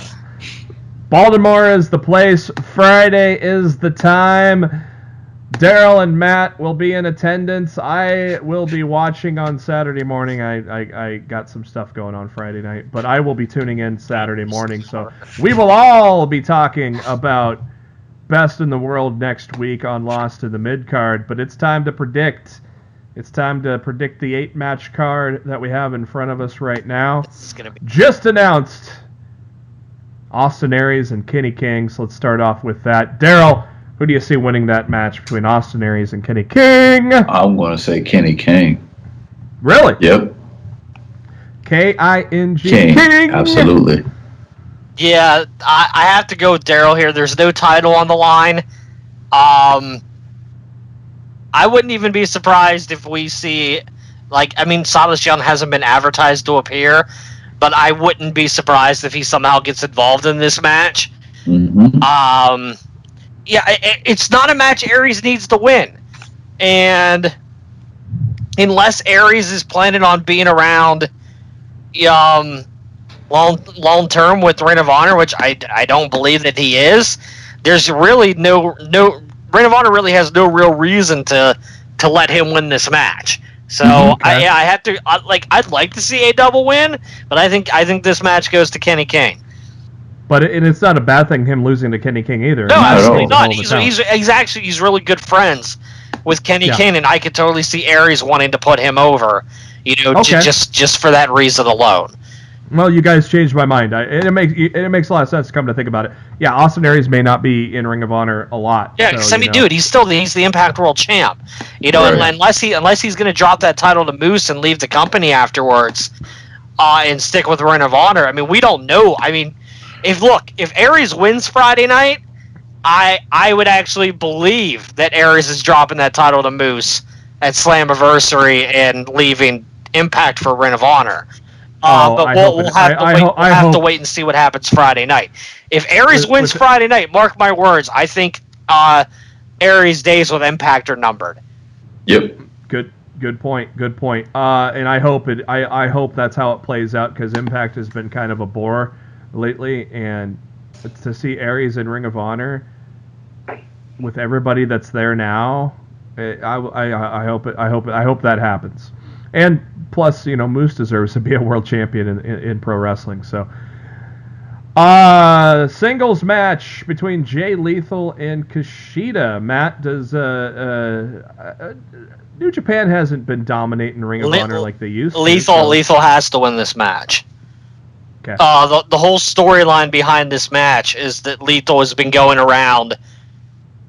Baltimore is the place. Friday is the time. Darryl and Matt will be in attendance. I will be watching on Saturday morning. I got some stuff going on Friday night, but I will be tuning in Saturday morning. So we will all be talking about Best in the World next week on Lost in the Midcard. But it's time to predict. It's time to predict the 8-match card that we have in front of us right now. This is gonna be just announced. Austin Aries and Kenny King. So let's start off with that. Darryl, who do you see winning that match between Austin Aries and Kenny King? I'm going to say Kenny King. Really? Yep. K-I-N-G. King. Absolutely. Yeah, I have to go with Darryl here. There's no title on the line. I wouldn't even be surprised if we see, Silas Young hasn't been advertised to appear, but I wouldn't be surprised if he somehow gets involved in this match. Mm-hmm. It's not a match Aries needs to win. And unless Aries is planning on being around long term with Ring of Honor, which I don't believe that he is, there's really no Ring of Honor really has no real reason to let him win this match. So Okay. I'd like to see a double win, but I think this match goes to Kenny King. But it's not a bad thing him losing to Kenny King either. No, absolutely not. He's really good friends with Kenny King, and I could totally see Aries wanting to put him over, just for that reason alone. Well, you guys changed my mind. It makes a lot of sense to come to think about it. Yeah, Austin Aries may not be in Ring of Honor a lot. Yeah, because dude, he's the Impact World Champ. Right. Unless he's going to drop that title to Moose and leave the company afterwards, and stick with Ring of Honor. We don't know. If Aries wins Friday night, I would actually believe that Aries is dropping that title to Moose at Slammiversary and leaving Impact for Ring of Honor. But we'll have to wait and see what happens Friday night. If Aries wins Friday night, mark my words, I think Aries' days with Impact are numbered. Yep. Good point. And I hope that's how it plays out, because Impact has been kind of a bore lately, and to see Aries in Ring of Honor with everybody that's there now, I hope that happens. And plus, Moose deserves to be a world champion in pro wrestling. So, singles match between Jay Lethal and Kushida. Matt, does New Japan hasn't been dominating Ring of Honor like they used to. Lethal has to win this match. Okay. The whole storyline behind this match is that Lethal has been going around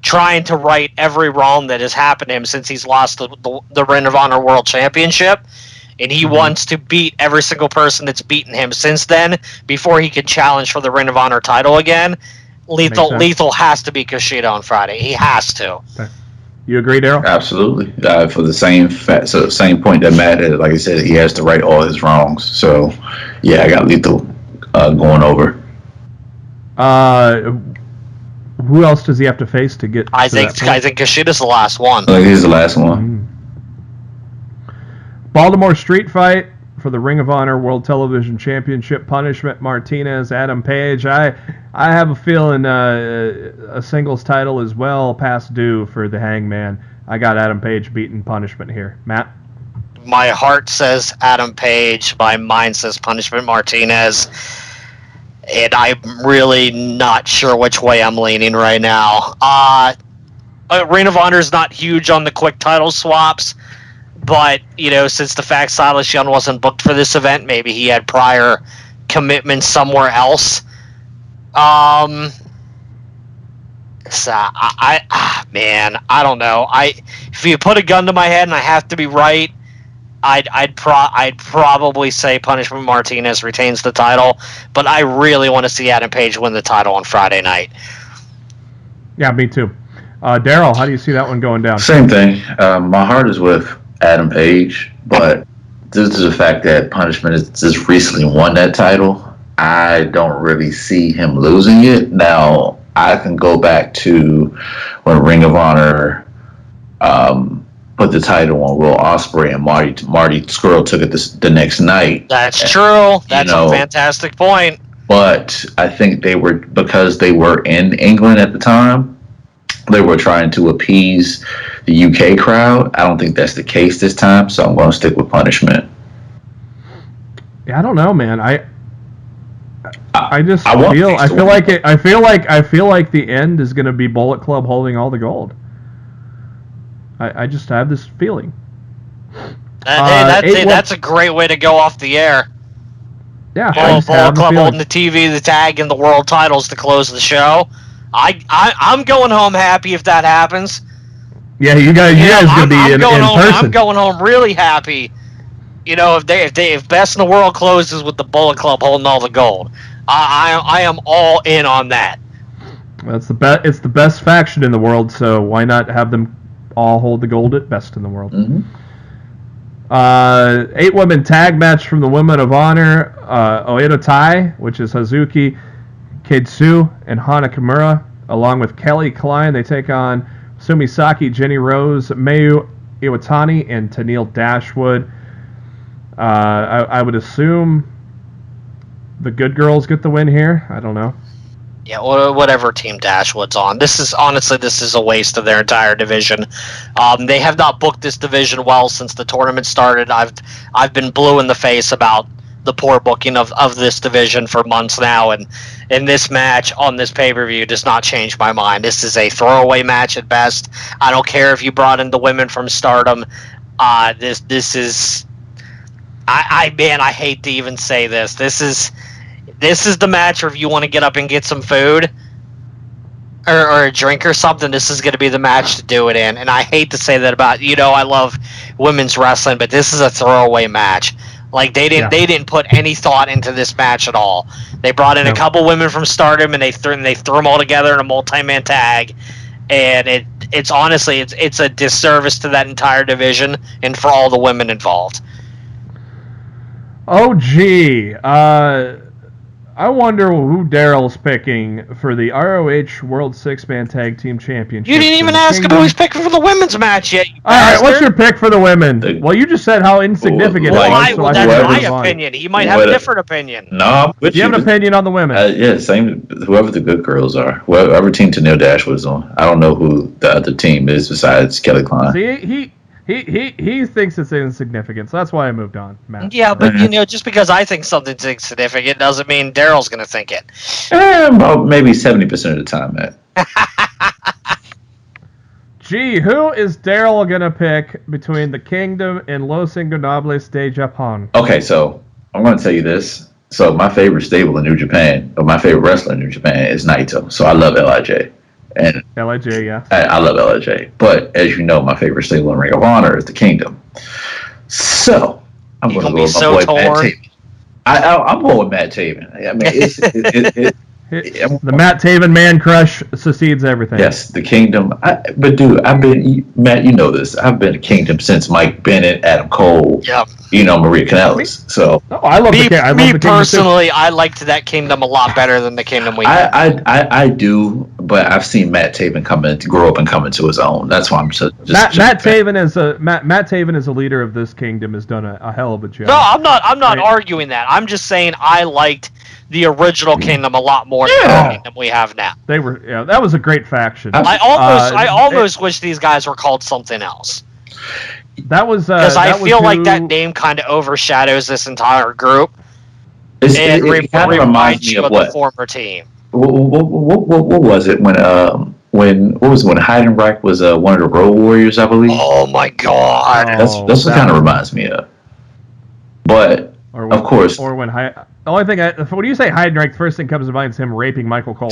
trying to right every wrong that has happened to him since he's lost the Ring of Honor World Championship, and he wants to beat every single person that's beaten him since then before he can challenge for the Ring of Honor title again. Lethal has to beat Kushida on Friday. He has to. Okay. You agree, Darryl? Absolutely. For the same point that Matt had, like I said, he has to right all his wrongs. So, yeah, I got Lethal going over. Who else does he have to face to get? I think Kushida's the last one. Like he's the last one. Baltimore Street Fight for the Ring of Honor World Television Championship. Punishment Martinez, Adam Page. I have a feeling a singles title is well past due for the Hangman. I got Adam Page beating Punishment here. Matt? My heart says Adam Page. My mind says Punishment Martinez. And I'm really not sure which way I'm leaning right now. Ring of Honor is not huge on the quick title swaps, but since the fact Silas Young wasn't booked for this event, maybe he had prior commitments somewhere else. So I don't know. If you put a gun to my head and I have to be right, I'd probably say Punishment Martinez retains the title, but I really want to see Adam Page win the title on Friday night. Yeah, me too. Darryl, how do you see that one going down? Same thing. My heart is with Adam Page, but due to the fact that Punishment has just recently won that title, I don't really see him losing it. Now, I can go back to when Ring of Honor put the title on Will Ospreay and Marty Scurll took it the next night. That's true. That's a fantastic point. But I think because they were in England at the time, they were trying to appease the UK crowd. I don't think that's the case this time, so I'm going to stick with Punishment. Yeah, I don't know, man. I feel like the end is going to be Bullet Club holding all the gold. I just have this feeling. That's a great way to go off the air. Yeah, Bullet Club holding the TV, the tag, and the world titles to close the show. I'm going home happy if that happens. Yeah, you guys gonna be in person. I'm going home really happy. If Best in the World closes with the Bullet Club holding all the gold, I am all in on that. It's the best faction in the world, so why not have them all hold the gold at Best in the World? Mm-hmm. 8-woman tag match from the Women of Honor. Oedo Tai, which is Hazuki Kaitsu and Hana Kimura, along with Kelly Klein. They take on Sumisaki, Jenny Rose, Mayu Iwatani, and Tennille Dashwood. I would assume the good girls get the win here. I don't know. Yeah, whatever team Dashwood's on. This is a waste of their entire division. They have not booked this division well since the tournament started. I've been blue in the face about the poor booking of this division for months now, and this match on this pay-per-view does not change my mind. This is a throwaway match at best. I don't care if you brought in the women from Stardom. This is I hate to even say this. This is the match where if you want to get up and get some food or a drink or something, this is going to be the match to do it in. And I hate to say that about, I love women's wrestling, but this is a throwaway match. Like they didn't put any thought into this match at all. They brought in a couple women from Stardom and they threw them all together in a multi-man tag, and it's honestly it's a disservice to that entire division and for all the women involved. Oh gee, I wonder who Darryl's picking for the ROH World 6-Man Tag Team Championship. You didn't even ask him who he's picking for the women's match yet. All right, what's your pick for the women? Well, you just said how insignificant it was. That's my opinion. He might have a different opinion. No, do you have an opinion on the women? Yeah, same. Whoever the good girls are, whoever team Tennille Dashwood's on. I don't know who the other team is besides Kelly Klein. See, He thinks it's insignificant, so that's why I moved on, Matt. Yeah, but just because I think something's insignificant doesn't mean Darryl's going to think it. About maybe 70% of the time, Matt. Gee, who is Darryl going to pick between the Kingdom and Los Ingobernables de Japón? Okay, so I'm going to tell you this. So my favorite stable in New Japan, or my favorite wrestler in New Japan is Naito. So I love LIJ. And LIJ, yeah. I love LIJ. But as you know, my favorite stable in Ring of Honor is the Kingdom. So I'm going to go with my boy Matt Taven. I'm going with Matt Taven. I mean, The Matt Taven man crush succeeds everything. Yes, the Kingdom. But dude, Matt. You know this. I've been a Kingdom since Mike Bennett, Adam Cole. Yep. Maria Kanellis. So I love the Kingdom personally, I liked that Kingdom a lot better than the Kingdom we had. I do, but I've seen Matt Taven grow up and come into his own. That's why I'm so. Matt Taven is a leader of this Kingdom. Has done a hell of a job. No, I'm not arguing that. I'm just saying I liked the original Kingdom a lot more than the Kingdom we have now. That was a great faction. I almost wish these guys were called something else. That was because I feel like that name kind of overshadows this entire group. It kind of reminds me of what the former team. What was it when Heidenreich was one of the Road Warriors, I believe? Oh my God! That's what kind of reminds me of. But of course, or when the only thing when you say Heidenreich, the first thing comes to mind is him raping Michael Cole.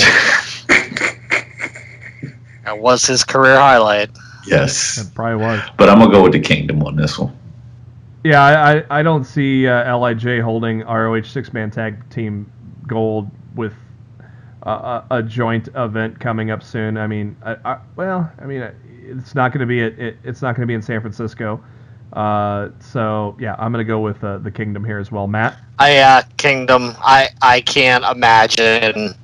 That was his career highlight. Yes, it probably was. But I'm gonna go with the Kingdom on this one. Yeah, I don't see LIJ holding ROH 6-man tag team gold with a joint event coming up soon. I mean, it's not going to be it's not going to be in San Francisco. So yeah, I'm going to go with the Kingdom here as well. Matt? Kingdom. I can't imagine.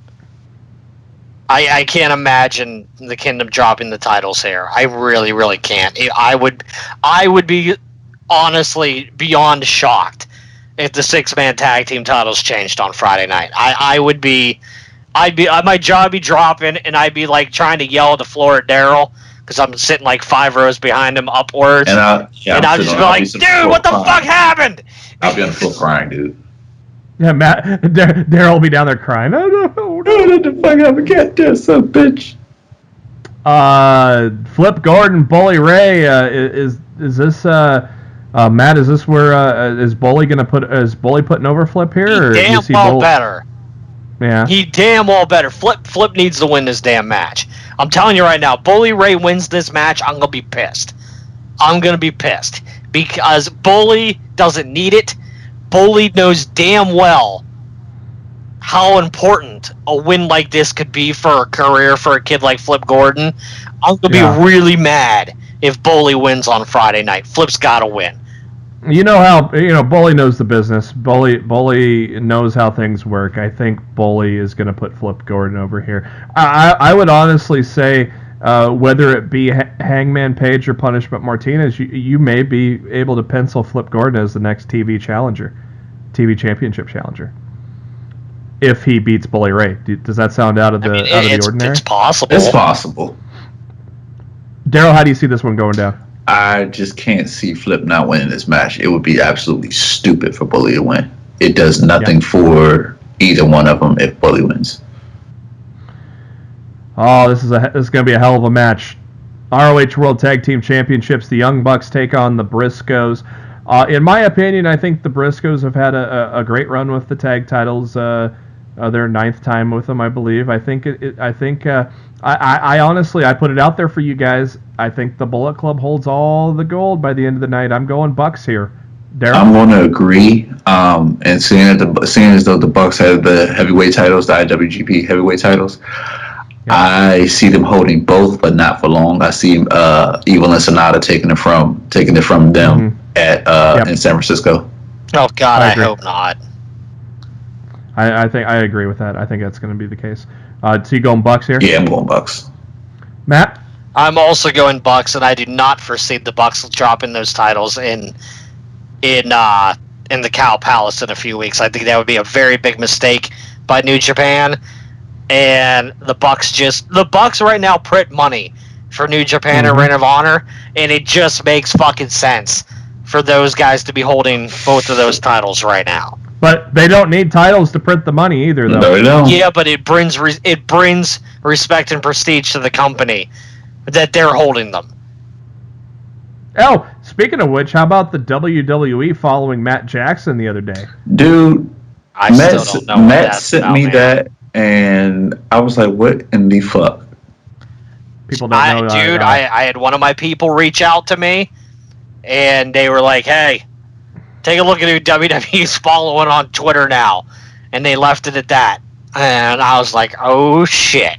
I can't imagine the Kingdom dropping the titles here. I really, really can't. I would be honestly beyond shocked if the 6-man tag team titles changed on Friday night. My jaw would be dropping, and I'd be like trying to yell at the floor at Darryl because I'm sitting like 5 rows behind him upwards, and I'd just be like, "Dude, what the fuck happened?" I'll be on the floor crying, dude. Yeah, Matt, Darryl will be down there crying. Oh no, what the fuck happened? Get this, son, bitch. Flip Gordon, Bully Ray. Is this Matt? Is this where is Bully putting over Flip here? Or damn well better. Yeah. He damn well better. Flip needs to win this damn match. I'm telling you right now, Bully Ray wins this match, I'm going to be pissed. I'm going to be pissed. Because Bully doesn't need it. Bully knows damn well how important a win like this could be for a career for a kid like Flip Gordon. I'm going to be really mad if Bully wins on Friday night. Flip's got to win. You know how Bully knows the business. Bully knows how things work. I think Bully is going to put Flip Gordon over here. I would honestly say whether it be Hangman Page or Punishment Martinez, you may be able to pencil Flip Gordon as the next TV Championship challenger. If he beats Bully Ray, does that sound out of the ordinary? It's possible. It's possible. Darryl, how do you see this one going down? I just can't see Flip not winning this match. It would be absolutely stupid for Bully to win. It does nothing for either one of them if Bully wins. Oh, this is going to be a hell of a match. ROH World Tag Team Championships. The Young Bucks take on the Briscoes. In my opinion, I think the Briscoes have had a great run with the tag titles. Their 9th time with them, I believe. I honestly, I put it out there for you guys. I think the Bullet Club holds all the gold by the end of the night. I'm going Bucks here. Darryl? I'm going to agree. And seeing as though the Bucks have the heavyweight titles, the IWGP heavyweight titles, I see them holding both, but not for long. I see Evil and Sonata taking it from them in San Francisco. Oh God, I hope not. I think I agree with that. I think that's going to be the case. So you going Bucks here? Yeah, I'm going Bucks. Matt? I'm also going Bucks, and I do not foresee the Bucks dropping those titles in the Cow Palace in a few weeks. I think that would be a very big mistake by New Japan. And the Bucks right now print money for New Japan and Ring of Honor, and it just makes fucking sense for those guys to be holding both of those titles right now. But they don't need titles to print the money either, though. No, they don't. Yeah, but it brings respect and prestige to the company that they're holding them. Oh, speaking of which, how about the WWE following Matt Jackson the other day? Dude, Matt sent me that, and I was like, what in the fuck? People don't know. Dude, I had one of my people reach out to me, and they were like, hey, take a look at who WWE's following on Twitter now. And they left it at that. And I was like, oh shit.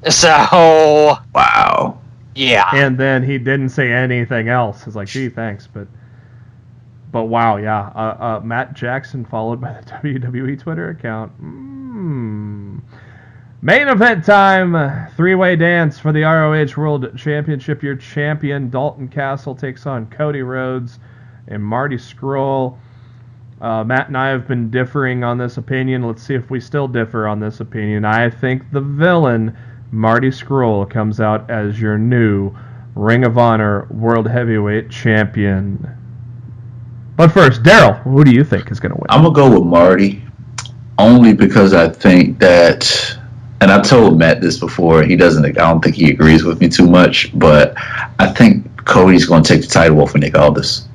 So Wow. yeah. And then he didn't say anything else. It's like, gee, thanks, but wow, yeah. Matt Jackson followed by the WWE Twitter account. Main event time. Three-way dance for the ROH World Championship. Your champion Dalton Castle takes on Cody Rhodes and Marty Scurll. Matt and I have been differing on this opinion. Let's see if we still differ on this opinion. I think the villain, Marty Scurll, comes out as your new Ring of Honor World Heavyweight Champion. But first, Darryl, who do you think is going to win? I'm going to go with Marty, only because I think that, and I told Matt this before, I don't think he agrees with me too much, but I think Cody's going to take the title off of Nick Aldis.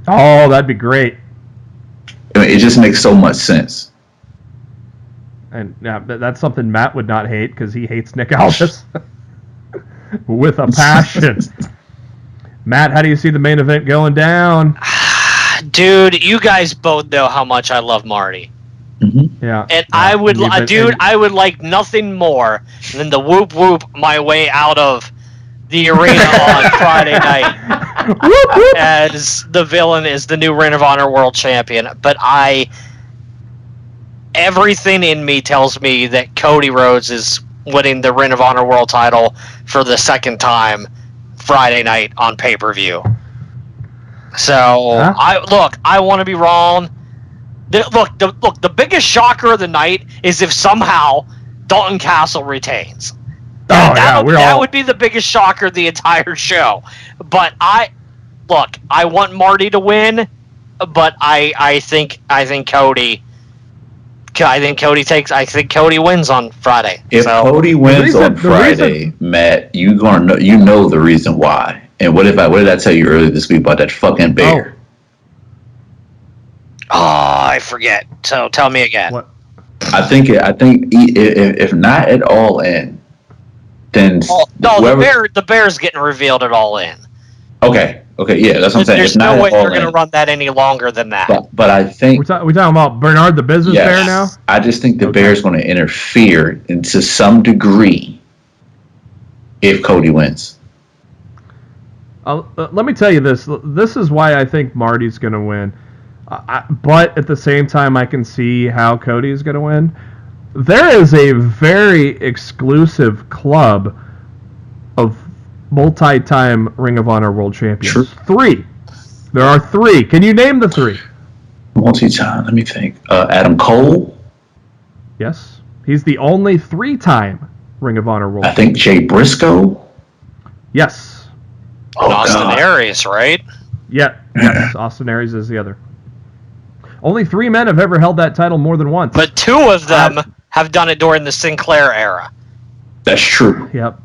Oh, that'd be great. I mean, it just makes so much sense. And yeah, that's something Matt would not hate because he hates Nick Aldis with a passion. Matt, how do you see the main event going down? Dude, you guys both know how much I love Marty. Mm-hmm. Yeah. And I would like nothing more than to whoop whoop my way out of the arena on Friday night Whoop, whoop. as the villain is the new Ring of Honor World Champion. But everything in me tells me that Cody Rhodes is winning the Ring of Honor World title for the second time Friday night on pay-per-view. So I want to be wrong. The biggest shocker of the night is if somehow Dalton Castle retains. That would be the biggest shocker of the entire show. But I want Marty to win, but I think Cody wins on Friday. If Cody wins on Friday, Matt, you know the reason why. And what did I tell you earlier this week about that fucking bear? Oh, I forget. So tell me again. What? I think if not at All In, then the bear's getting revealed at All In. Okay, yeah, that's what I'm saying. There's no way they're going to run that any longer than that. But I think we talking about Bernard the Business Bear now. I just think the Bear's going to interfere to some degree if Cody wins. Let me tell you this. This is why I think Marty's going to win. But at the same time, I can see how Cody's going to win. There is a very exclusive club of multi-time Ring of Honor World Champions. Sure. 3. There are 3. Can you name the 3? Multi-time, let me think. Adam Cole? Yes. He's the only 3-time Ring of Honor World Champion. I think Jay Briscoe? Yes. Austin Aries, right? Yeah. Yes. Austin Aries is the other. Only 3 men have ever held that title more than once. But 2 of them have done it during the Sinclair era. That's true. Yep.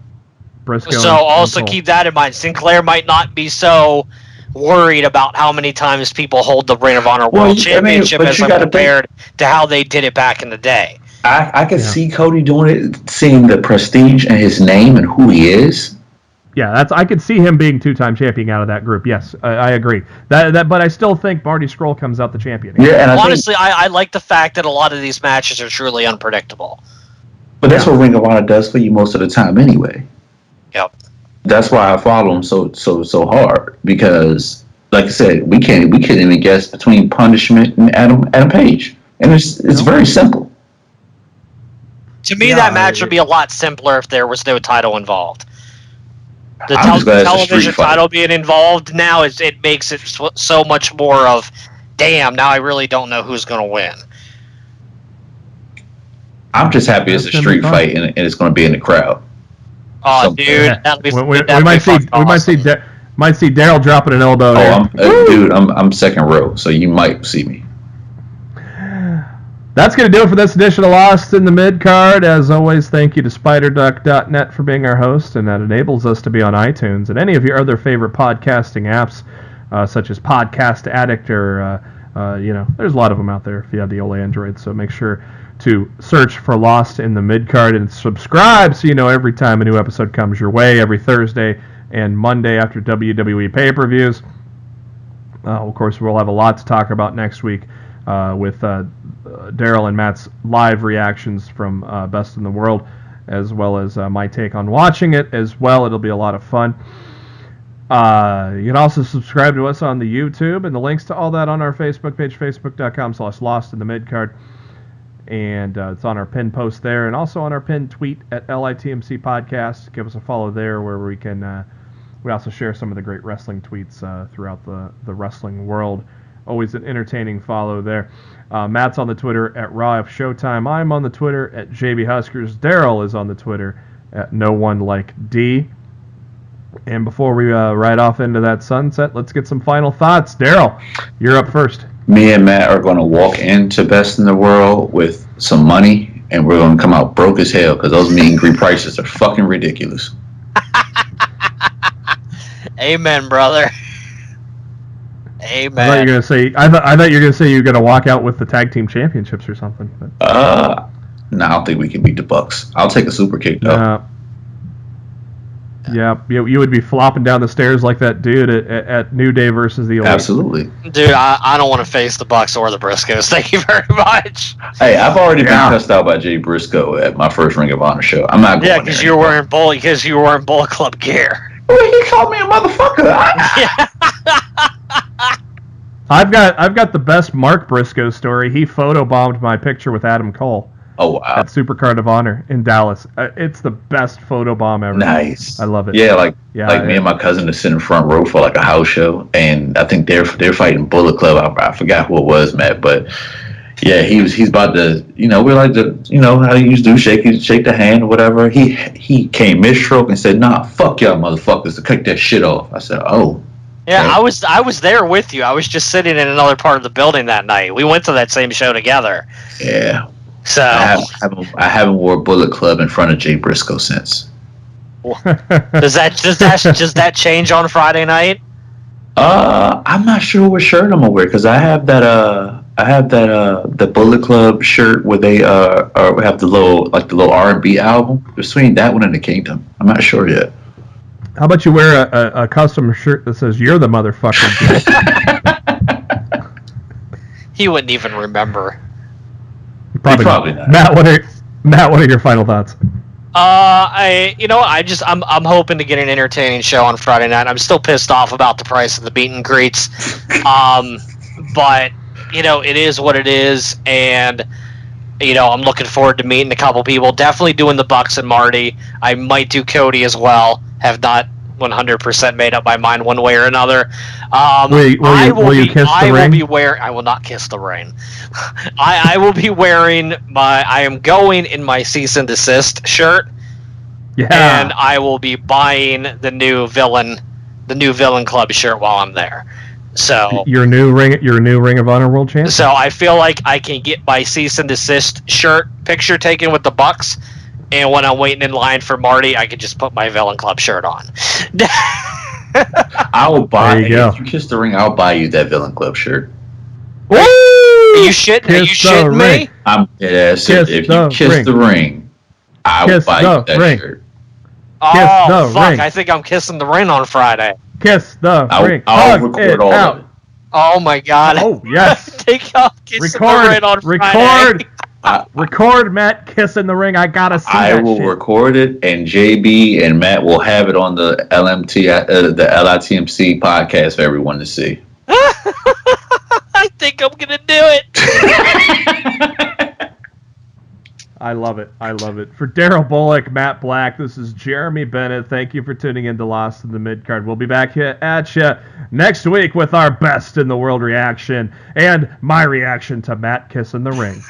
Briscoe so also keep that in mind. Sinclair might not be so worried about how many times people hold the Ring of Honor World Championship as compared to how they did it back in the day. I could see Cody doing it, seeing the prestige and his name and who he is. Yeah, I could see him being 2-time champion out of that group. Yes, I agree. But I still think Marty Scurll comes out the champion. Yeah, and honestly, I like the fact that a lot of these matches are truly unpredictable. But that's what Ring of Honor does for you most of the time, anyway. Yep. That's why I follow him so hard, because, like I said, we can't even guess between Punishment and Adam Page, and it's very simple. To me, that match would be a lot simpler if there was no title involved. The television title being involved now it makes it so much more of, damn, now I really don't know who's going to win. I'm just happy it's a street fight and it's going to be in the crowd. Oh, dude, that'll be. We might see Darryl dropping an elbow. I'm second row, so you might see me. That's going to do it for this edition of Lost in the Midcard. As always, thank you to SpiderDuck.net for being our host, and that enables us to be on iTunes and any of your other favorite podcasting apps, such as Podcast Addict or, there's a lot of them out there if you have the old Android, so make sure to search for Lost in the Midcard and subscribe so you know every time a new episode comes your way, every Thursday and Monday after WWE pay-per-views. Of course, we'll have a lot to talk about next week with Darryl and Matt's live reactions from Best in the World, as well as my take on watching it as well. It'll be a lot of fun. You can also subscribe to us on the YouTube, and the links to all that on our Facebook page, facebook.com/Lost in the Midcard. And it's on our pinned post there, and also on our pinned tweet at LITMC Podcast. Give us a follow there, where we can. We also share some of the great wrestling tweets throughout the wrestling world. Always an entertaining follow there. Matt's on the Twitter at Raw F Showtime. I'm on the Twitter at JB Huskers. Darryl is on the Twitter at No One Like D. And before we ride off into that sunset, let's get some final thoughts. Darryl, you're up first. Me and Matt are going to walk into Best in the World with some money, and we're going to come out broke as hell because those meet and greet prices are fucking ridiculous. Amen, brother. Amen. I thought you were gonna say. I thought you were gonna say you're gonna walk out with the tag team championships or something. But. No, I don't think we can beat the Bucks. I'll take a super kick though. Yeah, you would be flopping down the stairs like that dude at New Day versus the Elite. Absolutely. Dude, I don't want to face the Bucks or the Briscoes. Thank you very much. Hey, I've already been cussed out by Jay Briscoe at my first Ring of Honor show. I'm not going there. Because you were wearing Bullet Club gear. Well, he called me a motherfucker. I've got the best Mark Briscoe story. He photobombed my picture with Adam Cole. Oh, wow. At Supercard of Honor in Dallas. It's the best photobomb ever. Nice. I love it. Yeah, me and my cousin are sitting front row for like a house show, and I think they're fighting Bullet Club. I forgot who it was, Matt, but yeah, he's about to, we're like how you used to do, shake the hand or whatever. He came mid-stroke and said, "Nah, fuck y'all motherfuckers," to kick that shit off. I said, "Oh." Yeah, okay. I was there with you. I was just sitting in another part of the building that night. We went to that same show together. Yeah. So I haven't wore Bullet Club in front of Jay Briscoe since. Does that change on Friday night? I'm not sure what shirt I'm gonna wear because I have that the Bullet Club shirt where they have the little R&B album. Between that one and the Kingdom, I'm not sure yet. How about you wear a custom shirt that says "You're the motherfucker"? He wouldn't even remember. Probably not. Matt, what are your final thoughts? I'm hoping to get an entertaining show on Friday night. I'm still pissed off about the price of the meet and greets. But it is what it is, and I'm looking forward to meeting a couple people. Definitely doing the Bucks and Marty. I might do Cody as well. Have not 100% made up my mind one way or another. Will you kiss the ring? I will not kiss the ring. I will be wearing I am going in my cease and desist shirt. Yeah. And I will be buying the new villain club shirt while I'm there. So your new Ring of Honor World Champion. So I feel like I can get my cease and desist shirt picture taken with the Bucks. And when I'm waiting in line for Marty, I could just put my Villain Club shirt on. I will buy you. If you kiss the ring, I'll buy you that Villain Club shirt. Woo! Are you shitting me? I'm dead ass. If you kiss the ring, I will buy you that shirt. Oh, fuck. I think I'm kissing the ring on Friday. Kiss the ring. I'll record all of it. Oh, my God. Oh, yes. Take off kissing the ring on Friday. Record Matt kissing the ring. I gotta see that. I will record it, and JB and Matt will have it on the LITMC podcast for everyone to see. I think I'm gonna do it. I love it. For Darryl Bullock, Matt Black, this is Jeremy Bennett. Thank you for tuning in to Lost in the Midcard. We'll be back here at you next week with our best in the world reaction and my reaction to Matt kissing the ring.